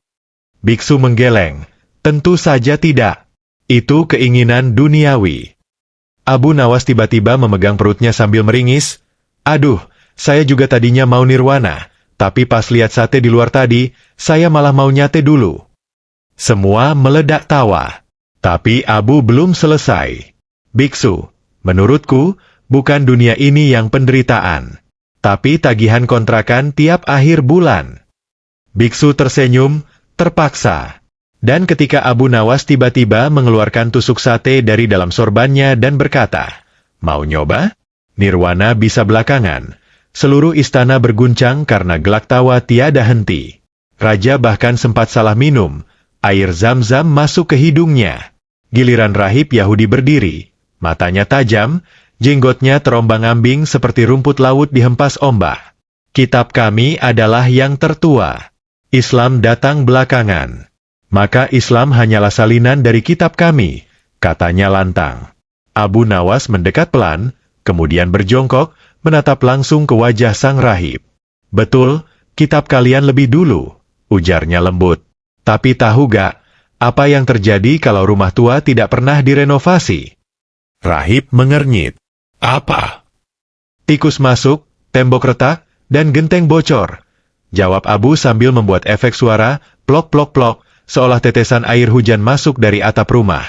Biksu menggeleng, tentu saja tidak. Itu keinginan duniawi. Abu Nawas tiba-tiba memegang perutnya sambil meringis, aduh, saya juga tadinya mau nirwana, tapi pas lihat sate di luar tadi, saya malah mau nyate dulu. Semua meledak tawa. Tapi Abu belum selesai. Biksu, menurutku, bukan dunia ini yang penderitaan, tapi tagihan kontrakan tiap akhir bulan. Biksu tersenyum, terpaksa. Dan ketika Abu Nawas tiba-tiba mengeluarkan tusuk sate dari dalam sorbannya dan berkata, mau nyoba? Nirwana bisa belakangan. Seluruh istana berguncang karena gelak tawa tiada henti. Raja bahkan sempat salah minum, air zam-zam masuk ke hidungnya. Giliran rahib Yahudi berdiri, matanya tajam, jenggotnya terombang-ambing seperti rumput laut dihempas ombak. Kitab kami adalah yang tertua. Islam datang belakangan. Maka Islam hanyalah salinan dari kitab kami, katanya lantang. Abu Nawas mendekat pelan, kemudian berjongkok, menatap langsung ke wajah sang rahib. Betul, kitab kalian lebih dulu, ujarnya lembut. Tapi tahu gak, apa yang terjadi kalau rumah tua tidak pernah direnovasi? Rahib mengernyit. Apa? Tikus masuk, tembok retak, dan genteng bocor. jawab Abu sambil membuat efek suara, plok-plok-plok, seolah tetesan air hujan masuk dari atap rumah.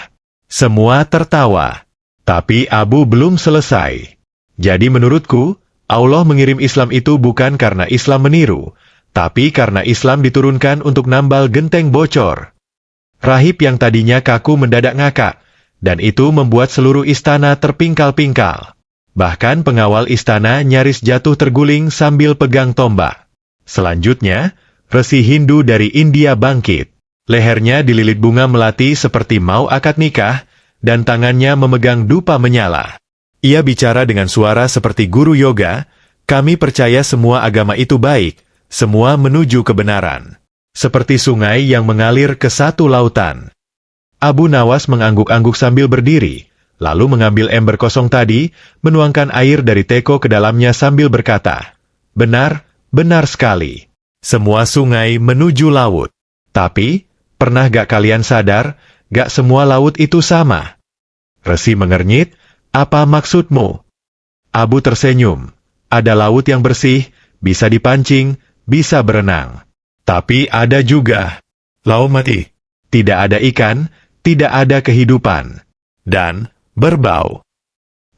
Semua tertawa. Tapi Abu belum selesai. Jadi menurutku, Allah mengirim Islam itu bukan karena Islam meniru, tapi karena Islam diturunkan untuk nambal genteng bocor. Rahib yang tadinya kaku mendadak ngakak, dan itu membuat seluruh istana terpingkal-pingkal. Bahkan pengawal istana nyaris jatuh terguling sambil pegang tombak. Selanjutnya, Resi Hindu dari India bangkit. Lehernya dililit bunga melati seperti mau akad nikah, dan tangannya memegang dupa menyala. Ia bicara dengan suara seperti guru yoga, kami percaya semua agama itu baik, semua menuju kebenaran. Seperti sungai yang mengalir ke satu lautan. Abu Nawas mengangguk-angguk sambil berdiri, lalu mengambil ember kosong tadi, menuangkan air dari teko ke dalamnya sambil berkata, benar, benar sekali. Semua sungai menuju laut. Tapi, pernah gak kalian sadar, gak semua laut itu sama? Resi mengernyit, apa maksudmu? Abu tersenyum, ada laut yang bersih, bisa dipancing, bisa berenang. Tapi ada juga laut mati. Tidak ada ikan, tidak ada kehidupan. Dan berbau.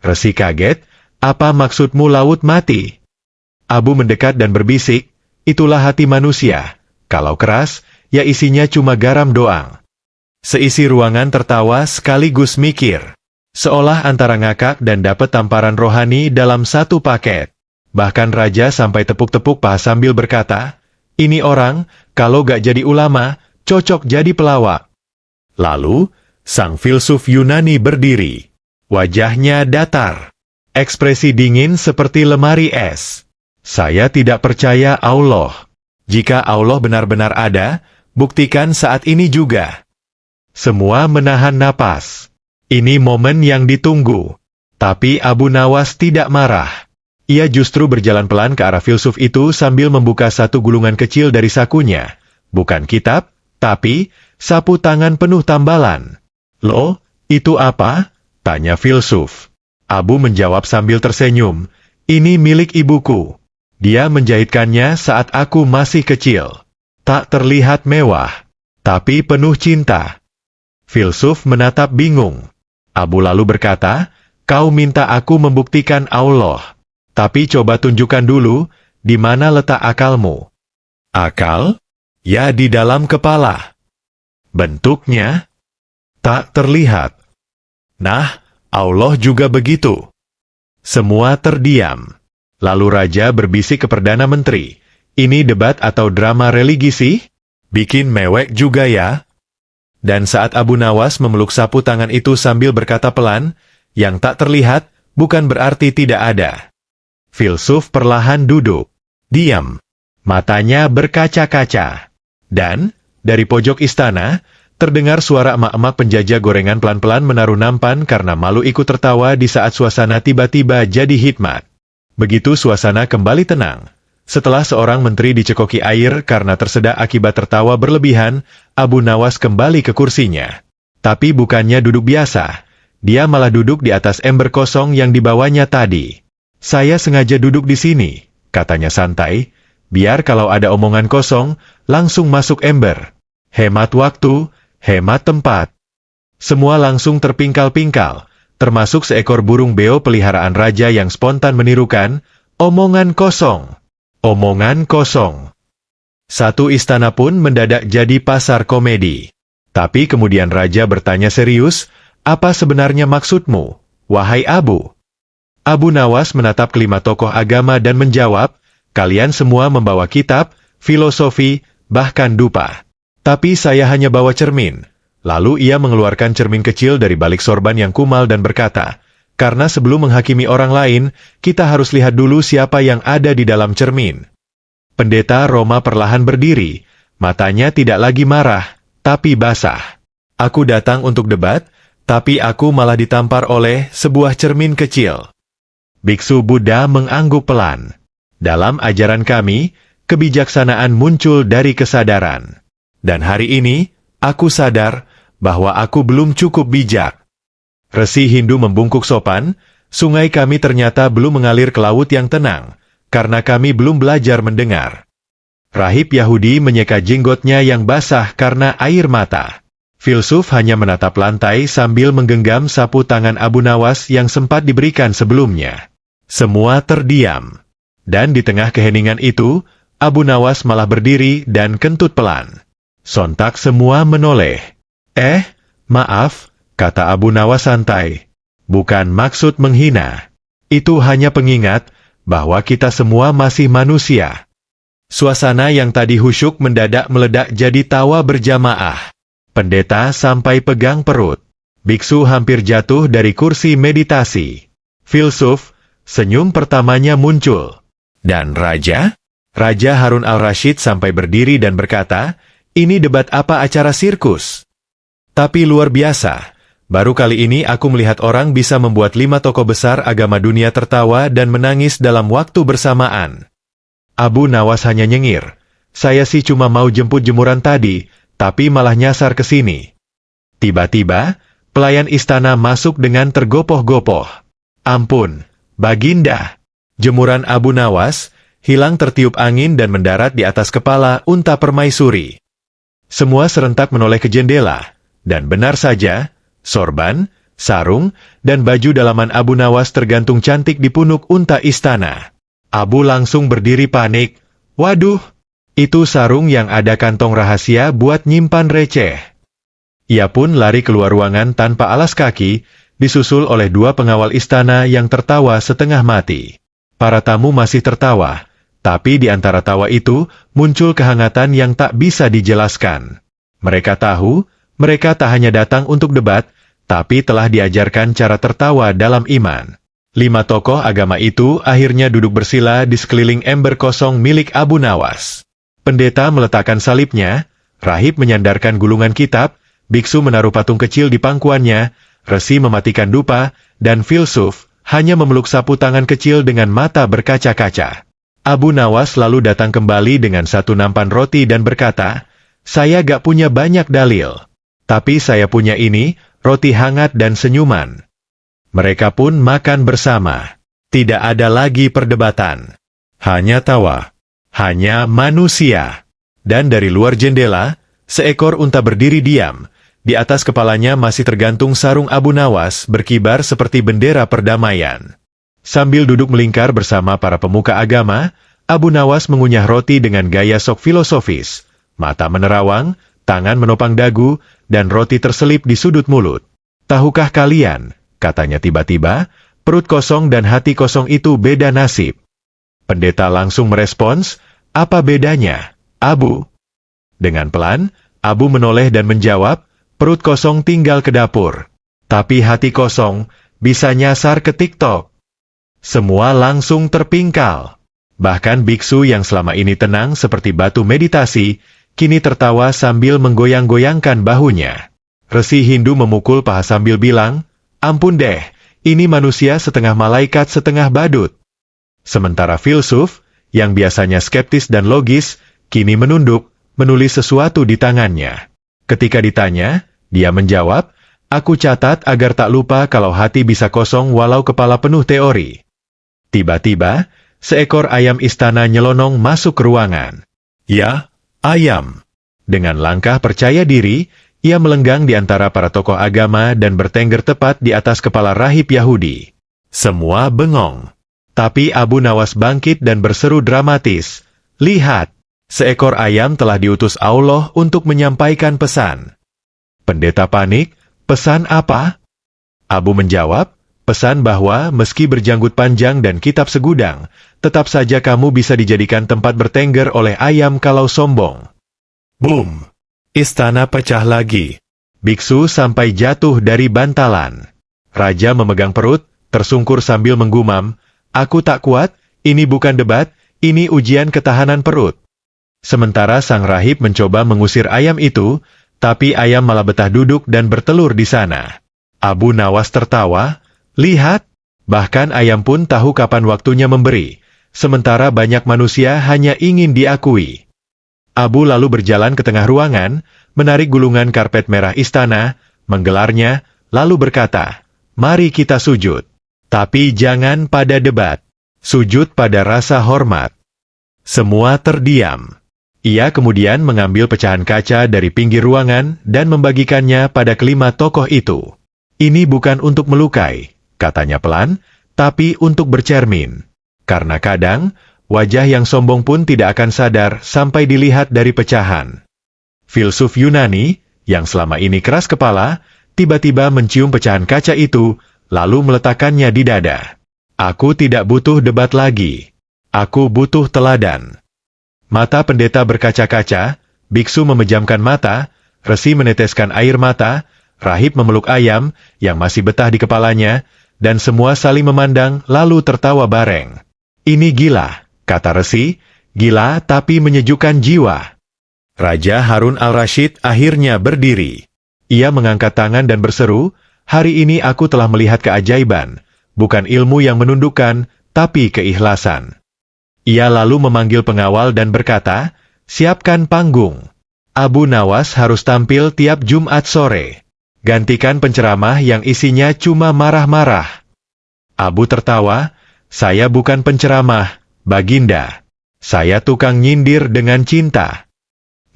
Resi kaget, apa maksudmu laut mati? Abu mendekat dan berbisik, itulah hati manusia. Kalau keras, ya isinya cuma garam doang. Seisi ruangan tertawa sekaligus mikir. Seolah antara ngakak dan dapat tamparan rohani dalam satu paket. Bahkan raja sampai tepuk-tepuk paha sambil berkata, ini orang, kalau gak jadi ulama, cocok jadi pelawak. Lalu, sang filsuf Yunani berdiri. Wajahnya datar. Ekspresi dingin seperti lemari es. Saya tidak percaya Allah. Jika Allah benar-benar ada, buktikan saat ini juga. Semua menahan napas. Ini momen yang ditunggu. Tapi Abu Nawas tidak marah. Ia justru berjalan pelan ke arah filsuf itu sambil membuka satu gulungan kecil dari sakunya. Bukan kitab, tapi sapu tangan penuh tambalan. Loh, itu apa? Tanya filsuf. Abu menjawab sambil tersenyum. Ini milik ibuku. Dia menjahitkannya saat aku masih kecil. Tak terlihat mewah, tapi penuh cinta. Filsuf menatap bingung. Abu lalu berkata, kau minta aku membuktikan Allah. Tapi coba tunjukkan dulu, di mana letak akalmu. Akal? Ya di dalam kepala. Bentuknya? Tak terlihat. Nah, Allah juga begitu. Semua terdiam. Lalu raja berbisik ke Perdana Menteri. Ini debat atau drama religi sih? Bikin mewek juga ya? Dan saat Abu Nawas memeluk sapu tangan itu sambil berkata pelan, yang tak terlihat, bukan berarti tidak ada. Filsuf perlahan duduk. Diam. Matanya berkaca-kaca. Dan, dari pojok istana, terdengar suara emak-emak penjajah gorengan pelan-pelan menaruh nampan karena malu ikut tertawa di saat suasana tiba-tiba jadi hikmat. Begitu suasana kembali tenang. Setelah seorang menteri dicekoki air karena tersedak akibat tertawa berlebihan, Abu Nawas kembali ke kursinya. Tapi bukannya duduk biasa. Dia malah duduk di atas ember kosong yang dibawanya tadi. Saya sengaja duduk di sini, katanya santai, biar kalau ada omongan kosong, langsung masuk ember. Hemat waktu, hemat tempat. Semua langsung terpingkal-pingkal, termasuk seekor burung beo peliharaan raja yang spontan menirukan, omongan kosong. Omongan kosong. Satu istana pun mendadak jadi pasar komedi. Tapi kemudian raja bertanya serius, apa sebenarnya maksudmu, wahai Abu? Abu Nawas menatap kelima tokoh agama dan menjawab, kalian semua membawa kitab, filosofi, bahkan dupa. Tapi saya hanya bawa cermin. Lalu ia mengeluarkan cermin kecil dari balik sorban yang kumal dan berkata, karena sebelum menghakimi orang lain, kita harus lihat dulu siapa yang ada di dalam cermin. Pendeta Roma perlahan berdiri, matanya tidak lagi marah, tapi basah. Aku datang untuk debat, tapi aku malah ditampar oleh sebuah cermin kecil. Biksu Buddha mengangguk pelan. Dalam ajaran kami, kebijaksanaan muncul dari kesadaran. Dan hari ini, aku sadar bahwa aku belum cukup bijak. Resi Hindu membungkuk sopan, sungai kami ternyata belum mengalir ke laut yang tenang, karena kami belum belajar mendengar. Rahib Yahudi menyeka jenggotnya yang basah karena air mata. Filsuf hanya menatap lantai sambil menggenggam sapu tangan Abu Nawas yang sempat diberikan sebelumnya. Semua terdiam. Dan di tengah keheningan itu, Abu Nawas malah berdiri dan kentut pelan. Sontak semua menoleh. Maaf, kata Abu Nawas santai. Bukan maksud menghina. Itu hanya pengingat bahwa kita semua masih manusia. Suasana yang tadi khusyuk mendadak meledak jadi tawa berjamaah. Pendeta sampai pegang perut. Biksu hampir jatuh dari kursi meditasi. Filsuf, senyum pertamanya muncul. Dan Raja? Raja Harun al-Rashid sampai berdiri dan berkata, ini debat apa acara sirkus? Tapi luar biasa. Baru kali ini aku melihat orang bisa membuat 5 tokoh besar agama dunia tertawa dan menangis dalam waktu bersamaan. Abu Nawas hanya nyengir. Saya sih cuma mau jemput jemuran tadi, tapi malah nyasar ke sini. Tiba-tiba, pelayan istana masuk dengan tergopoh-gopoh. Ampun, Baginda. Jemuran Abu Nawas hilang tertiup angin dan mendarat di atas kepala unta permaisuri. Semua serentak menoleh ke jendela, dan benar saja, sorban, sarung, dan baju dalaman Abu Nawas tergantung cantik di punuk unta istana. Abu langsung berdiri panik. Waduh, itu sarung yang ada kantong rahasia buat nyimpan receh. Ia pun lari keluar ruangan tanpa alas kaki, disusul oleh 2 pengawal istana yang tertawa setengah mati. Para tamu masih tertawa, tapi di antara tawa itu muncul kehangatan yang tak bisa dijelaskan. Mereka tahu, mereka tak hanya datang untuk debat, tapi telah diajarkan cara tertawa dalam iman. 5 tokoh agama itu akhirnya duduk bersila di sekeliling ember kosong milik Abu Nawas. Pendeta meletakkan salibnya, rahib menyandarkan gulungan kitab, biksu menaruh patung kecil di pangkuannya, resi mematikan dupa, dan filsuf hanya memeluk sapu tangan kecil dengan mata berkaca-kaca. Abu Nawas lalu datang kembali dengan 1 nampan roti dan berkata, saya gak punya banyak dalil. Tapi saya punya ini, roti hangat dan senyuman. Mereka pun makan bersama. Tidak ada lagi perdebatan. Hanya tawa. Hanya manusia. Dan dari luar jendela, seekor unta berdiri diam. Di atas kepalanya masih tergantung sarung Abu Nawas berkibar seperti bendera perdamaian. Sambil duduk melingkar bersama para pemuka agama, Abu Nawas mengunyah roti dengan gaya sok filosofis. Mata menerawang, tangan menopang dagu, dan roti terselip di sudut mulut. Tahukah kalian, katanya tiba-tiba, perut kosong dan hati kosong itu beda nasib. Pendeta langsung merespons, apa bedanya, Abu? Dengan pelan, Abu menoleh dan menjawab, perut kosong tinggal ke dapur. Tapi hati kosong, bisa nyasar ke TikTok. Semua langsung terpingkal. Bahkan biksu yang selama ini tenang seperti batu meditasi, kini tertawa sambil menggoyang-goyangkan bahunya. Resi Hindu memukul paha sambil bilang, ampun deh, ini manusia setengah malaikat setengah badut. Sementara filsuf, yang biasanya skeptis dan logis, kini menunduk, menulis sesuatu di tangannya. Ketika ditanya, dia menjawab, aku catat agar tak lupa kalau hati bisa kosong walau kepala penuh teori. Tiba-tiba, seekor ayam istana nyelonong masuk ke ruangan. Ya, ayam. Dengan langkah percaya diri, ia melenggang di antara para tokoh agama dan bertengger tepat di atas kepala rahib Yahudi. Semua bengong. Tapi Abu Nawas bangkit dan berseru dramatis, lihat, seekor ayam telah diutus Allah untuk menyampaikan pesan. Pendeta panik, pesan apa? Abu menjawab, pesan bahwa meski berjanggut panjang dan kitab segudang, tetap saja kamu bisa dijadikan tempat bertengger oleh ayam kalau sombong. Boom! Istana pecah lagi. Biksu sampai jatuh dari bantalan. Raja memegang perut, tersungkur sambil menggumam, aku tak kuat, ini bukan debat, ini ujian ketahanan perut. Sementara sang rahib mencoba mengusir ayam itu, tapi ayam malah betah duduk dan bertelur di sana. Abu Nawas tertawa, lihat, bahkan ayam pun tahu kapan waktunya memberi, sementara banyak manusia hanya ingin diakui. Abu lalu berjalan ke tengah ruangan, menarik gulungan karpet merah istana, menggelarnya, lalu berkata, mari kita sujud. Tapi jangan pada debat. Sujud pada rasa hormat. Semua terdiam. Ia kemudian mengambil pecahan kaca dari pinggir ruangan dan membagikannya pada kelima tokoh itu. Ini bukan untuk melukai, katanya pelan, tapi untuk bercermin. Karena kadang, wajah yang sombong pun tidak akan sadar sampai dilihat dari pecahan. Filsuf Yunani, yang selama ini keras kepala, tiba-tiba mencium pecahan kaca itu, lalu meletakkannya di dada. Aku tidak butuh debat lagi. Aku butuh teladan. Mata pendeta berkaca-kaca, biksu memejamkan mata, resi meneteskan air mata, rahib memeluk ayam yang masih betah di kepalanya, dan semua saling memandang lalu tertawa bareng. Ini gila, kata resi, gila tapi menyejukkan jiwa. Raja Harun al-Rashid akhirnya berdiri. Ia mengangkat tangan dan berseru, hari ini aku telah melihat keajaiban, bukan ilmu yang menundukkan, tapi keikhlasan. Ia lalu memanggil pengawal dan berkata, siapkan panggung. Abu Nawas harus tampil tiap Jumat sore. Gantikan penceramah yang isinya cuma marah-marah. Abu tertawa, saya bukan penceramah, Baginda. Saya tukang nyindir dengan cinta.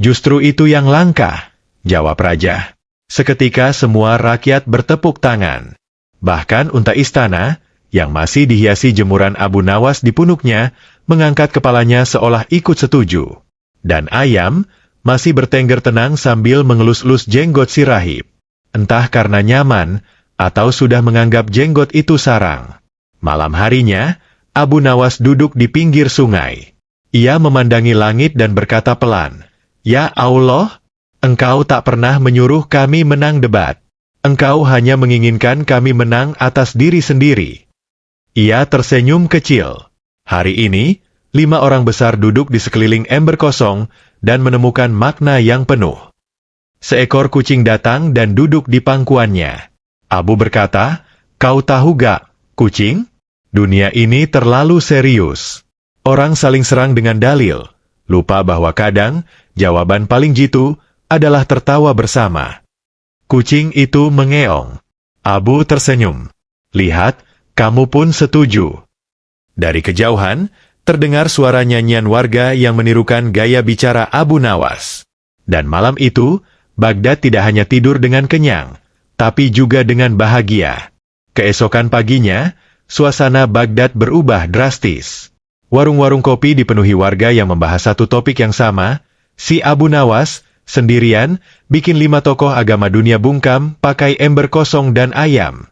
Justru itu yang langka, jawab raja. Seketika semua rakyat bertepuk tangan. Bahkan unta istana, yang masih dihiasi jemuran Abu Nawas di punuknya, mengangkat kepalanya seolah ikut setuju. Dan ayam, masih bertengger tenang sambil mengelus-elus jenggot si rahib. Entah karena nyaman, atau sudah menganggap jenggot itu sarang. Malam harinya, Abu Nawas duduk di pinggir sungai. Ia memandangi langit dan berkata pelan, ya Allah, Engkau tak pernah menyuruh kami menang debat. Engkau hanya menginginkan kami menang atas diri sendiri. Ia tersenyum kecil. Hari ini, 5 orang besar duduk di sekeliling ember kosong dan menemukan makna yang penuh. Seekor kucing datang dan duduk di pangkuannya. Abu berkata, kau tahu gak, kucing? Dunia ini terlalu serius. Orang saling serang dengan dalil. Lupa bahwa kadang, jawaban paling jitu adalah tertawa bersama. Kucing itu mengeong. Abu tersenyum. Lihat, kamu pun setuju. Dari kejauhan, terdengar suara nyanyian warga yang menirukan gaya bicara Abu Nawas. Dan malam itu, Baghdad tidak hanya tidur dengan kenyang, tapi juga dengan bahagia. Keesokan paginya, suasana Baghdad berubah drastis. Warung-warung kopi dipenuhi warga yang membahas satu topik yang sama. Si Abu Nawas, sendirian, bikin 5 tokoh agama dunia bungkam pakai ember kosong dan ayam.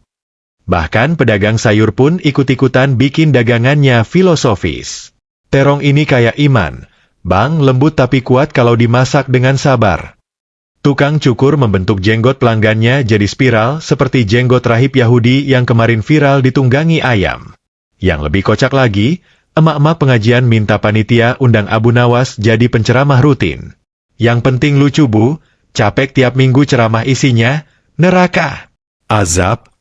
Bahkan pedagang sayur pun ikut-ikutan bikin dagangannya filosofis. Terong ini kayak iman, bang, lembut tapi kuat kalau dimasak dengan sabar. Tukang cukur membentuk jenggot pelanggannya jadi spiral seperti jenggot rahib Yahudi yang kemarin viral ditunggangi ayam. Yang lebih kocak lagi, emak-emak pengajian minta panitia undang Abu Nawas jadi penceramah rutin. Yang penting lucu bu, capek tiap minggu ceramah isinya, neraka, azab.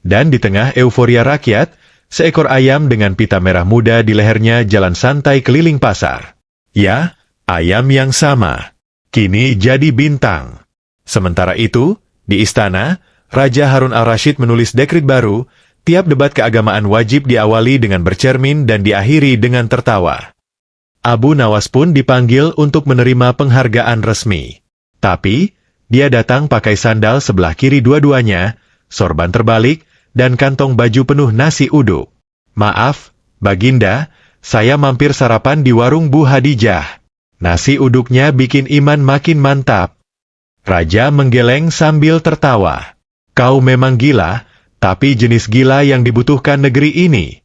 Dan di tengah euforia rakyat, seekor ayam dengan pita merah muda di lehernya jalan santai keliling pasar. Ya, ayam yang sama. Kini jadi bintang. Sementara itu, di istana, Raja Harun al-Rashid menulis dekrit baru, tiap debat keagamaan wajib diawali dengan bercermin dan diakhiri dengan tertawa. Abu Nawas pun dipanggil untuk menerima penghargaan resmi. Tapi, dia datang pakai sandal sebelah kiri dua-duanya, sorban terbalik, dan kantong baju penuh nasi uduk. Maaf, Baginda, saya mampir sarapan di warung Bu Hadijah. Nasi uduknya bikin iman makin mantap. Raja menggeleng sambil tertawa. Kau memang gila, tapi jenis gila yang dibutuhkan negeri ini.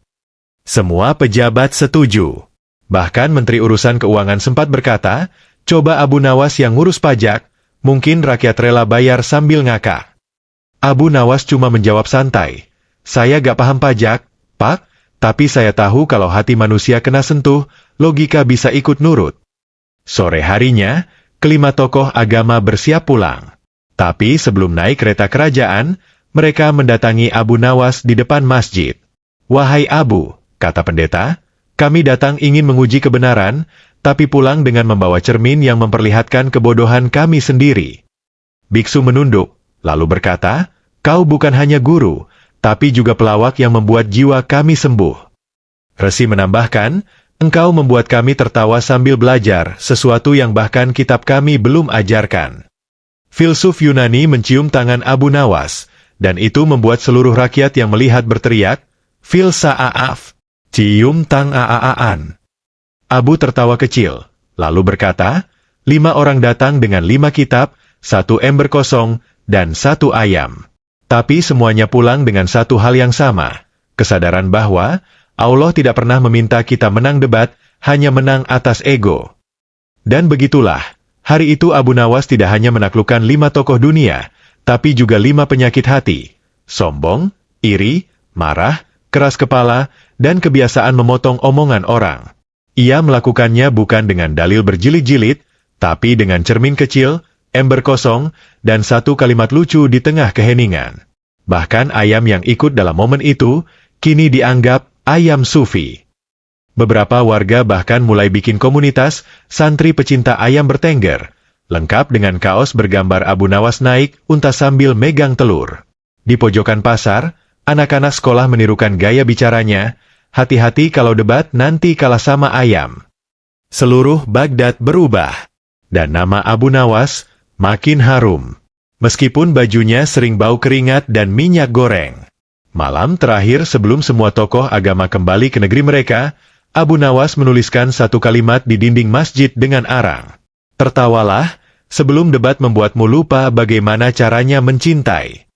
Semua pejabat setuju. Bahkan Menteri Urusan Keuangan sempat berkata, coba Abu Nawas yang ngurus pajak, mungkin rakyat rela bayar sambil ngakak. Abu Nawas cuma menjawab santai, saya gak paham pajak, Pak, tapi saya tahu kalau hati manusia kena sentuh, logika bisa ikut nurut. Sore harinya, kelima tokoh agama bersiap pulang. Tapi sebelum naik kereta kerajaan, mereka mendatangi Abu Nawas di depan masjid. Wahai Abu, kata pendeta, kami datang ingin menguji kebenaran, tapi pulang dengan membawa cermin yang memperlihatkan kebodohan kami sendiri. Biksu menunduk, lalu berkata, kau bukan hanya guru, tapi juga pelawak yang membuat jiwa kami sembuh. Resi menambahkan, Engkau membuat kami tertawa sambil belajar sesuatu yang bahkan kitab kami belum ajarkan. Filsuf Yunani mencium tangan Abu Nawas, dan itu membuat seluruh rakyat yang melihat berteriak, Filsa'af, cium tang aaaan. Abu tertawa kecil, lalu berkata, 5 orang datang dengan 5 kitab, 1 ember kosong, dan 1 ayam. Tapi semuanya pulang dengan satu hal yang sama, kesadaran bahwa Allah tidak pernah meminta kita menang debat, hanya menang atas ego. Dan begitulah, hari itu Abu Nawas tidak hanya menaklukkan 5 tokoh dunia, tapi juga 5 penyakit hati, sombong, iri, marah, keras kepala, dan kebiasaan memotong omongan orang. Ia melakukannya bukan dengan dalil berjilid-jilid, tapi dengan cermin kecil, ember kosong, dan 1 kalimat lucu di tengah keheningan. Bahkan ayam yang ikut dalam momen itu, kini dianggap ayam sufi. Beberapa warga bahkan mulai bikin komunitas santri pecinta ayam bertengger, lengkap dengan kaos bergambar Abu Nawas naik unta sambil megang telur. Di pojokan pasar, anak-anak sekolah menirukan gaya bicaranya, hati-hati kalau debat nanti kalah sama ayam. Seluruh Baghdad berubah, dan nama Abu Nawas makin harum. Meskipun bajunya sering bau keringat dan minyak goreng. Malam terakhir sebelum semua tokoh agama kembali ke negeri mereka, Abu Nawas menuliskan 1 kalimat di dinding masjid dengan arang. Tertawalah, sebelum debat membuatmu lupa bagaimana caranya mencintai.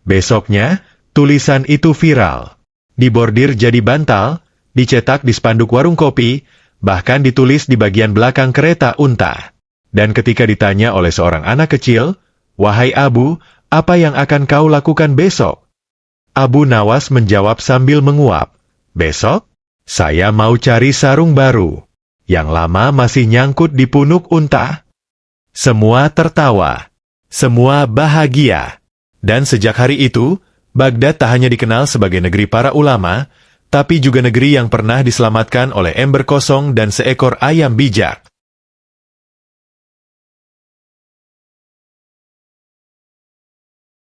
Besoknya, tulisan itu viral. Dibordir jadi bantal, dicetak di spanduk warung kopi, bahkan ditulis di bagian belakang kereta unta. Dan ketika ditanya oleh seorang anak kecil, "Wahai Abu, apa yang akan kau lakukan besok?" Abu Nawas menjawab sambil menguap, "Besok, saya mau cari sarung baru. Yang lama masih nyangkut di punuk unta." Semua tertawa. Semua bahagia. Dan sejak hari itu, Baghdad tak hanya dikenal sebagai negeri para ulama, tapi juga negeri yang pernah diselamatkan oleh ember kosong dan seekor ayam bijak.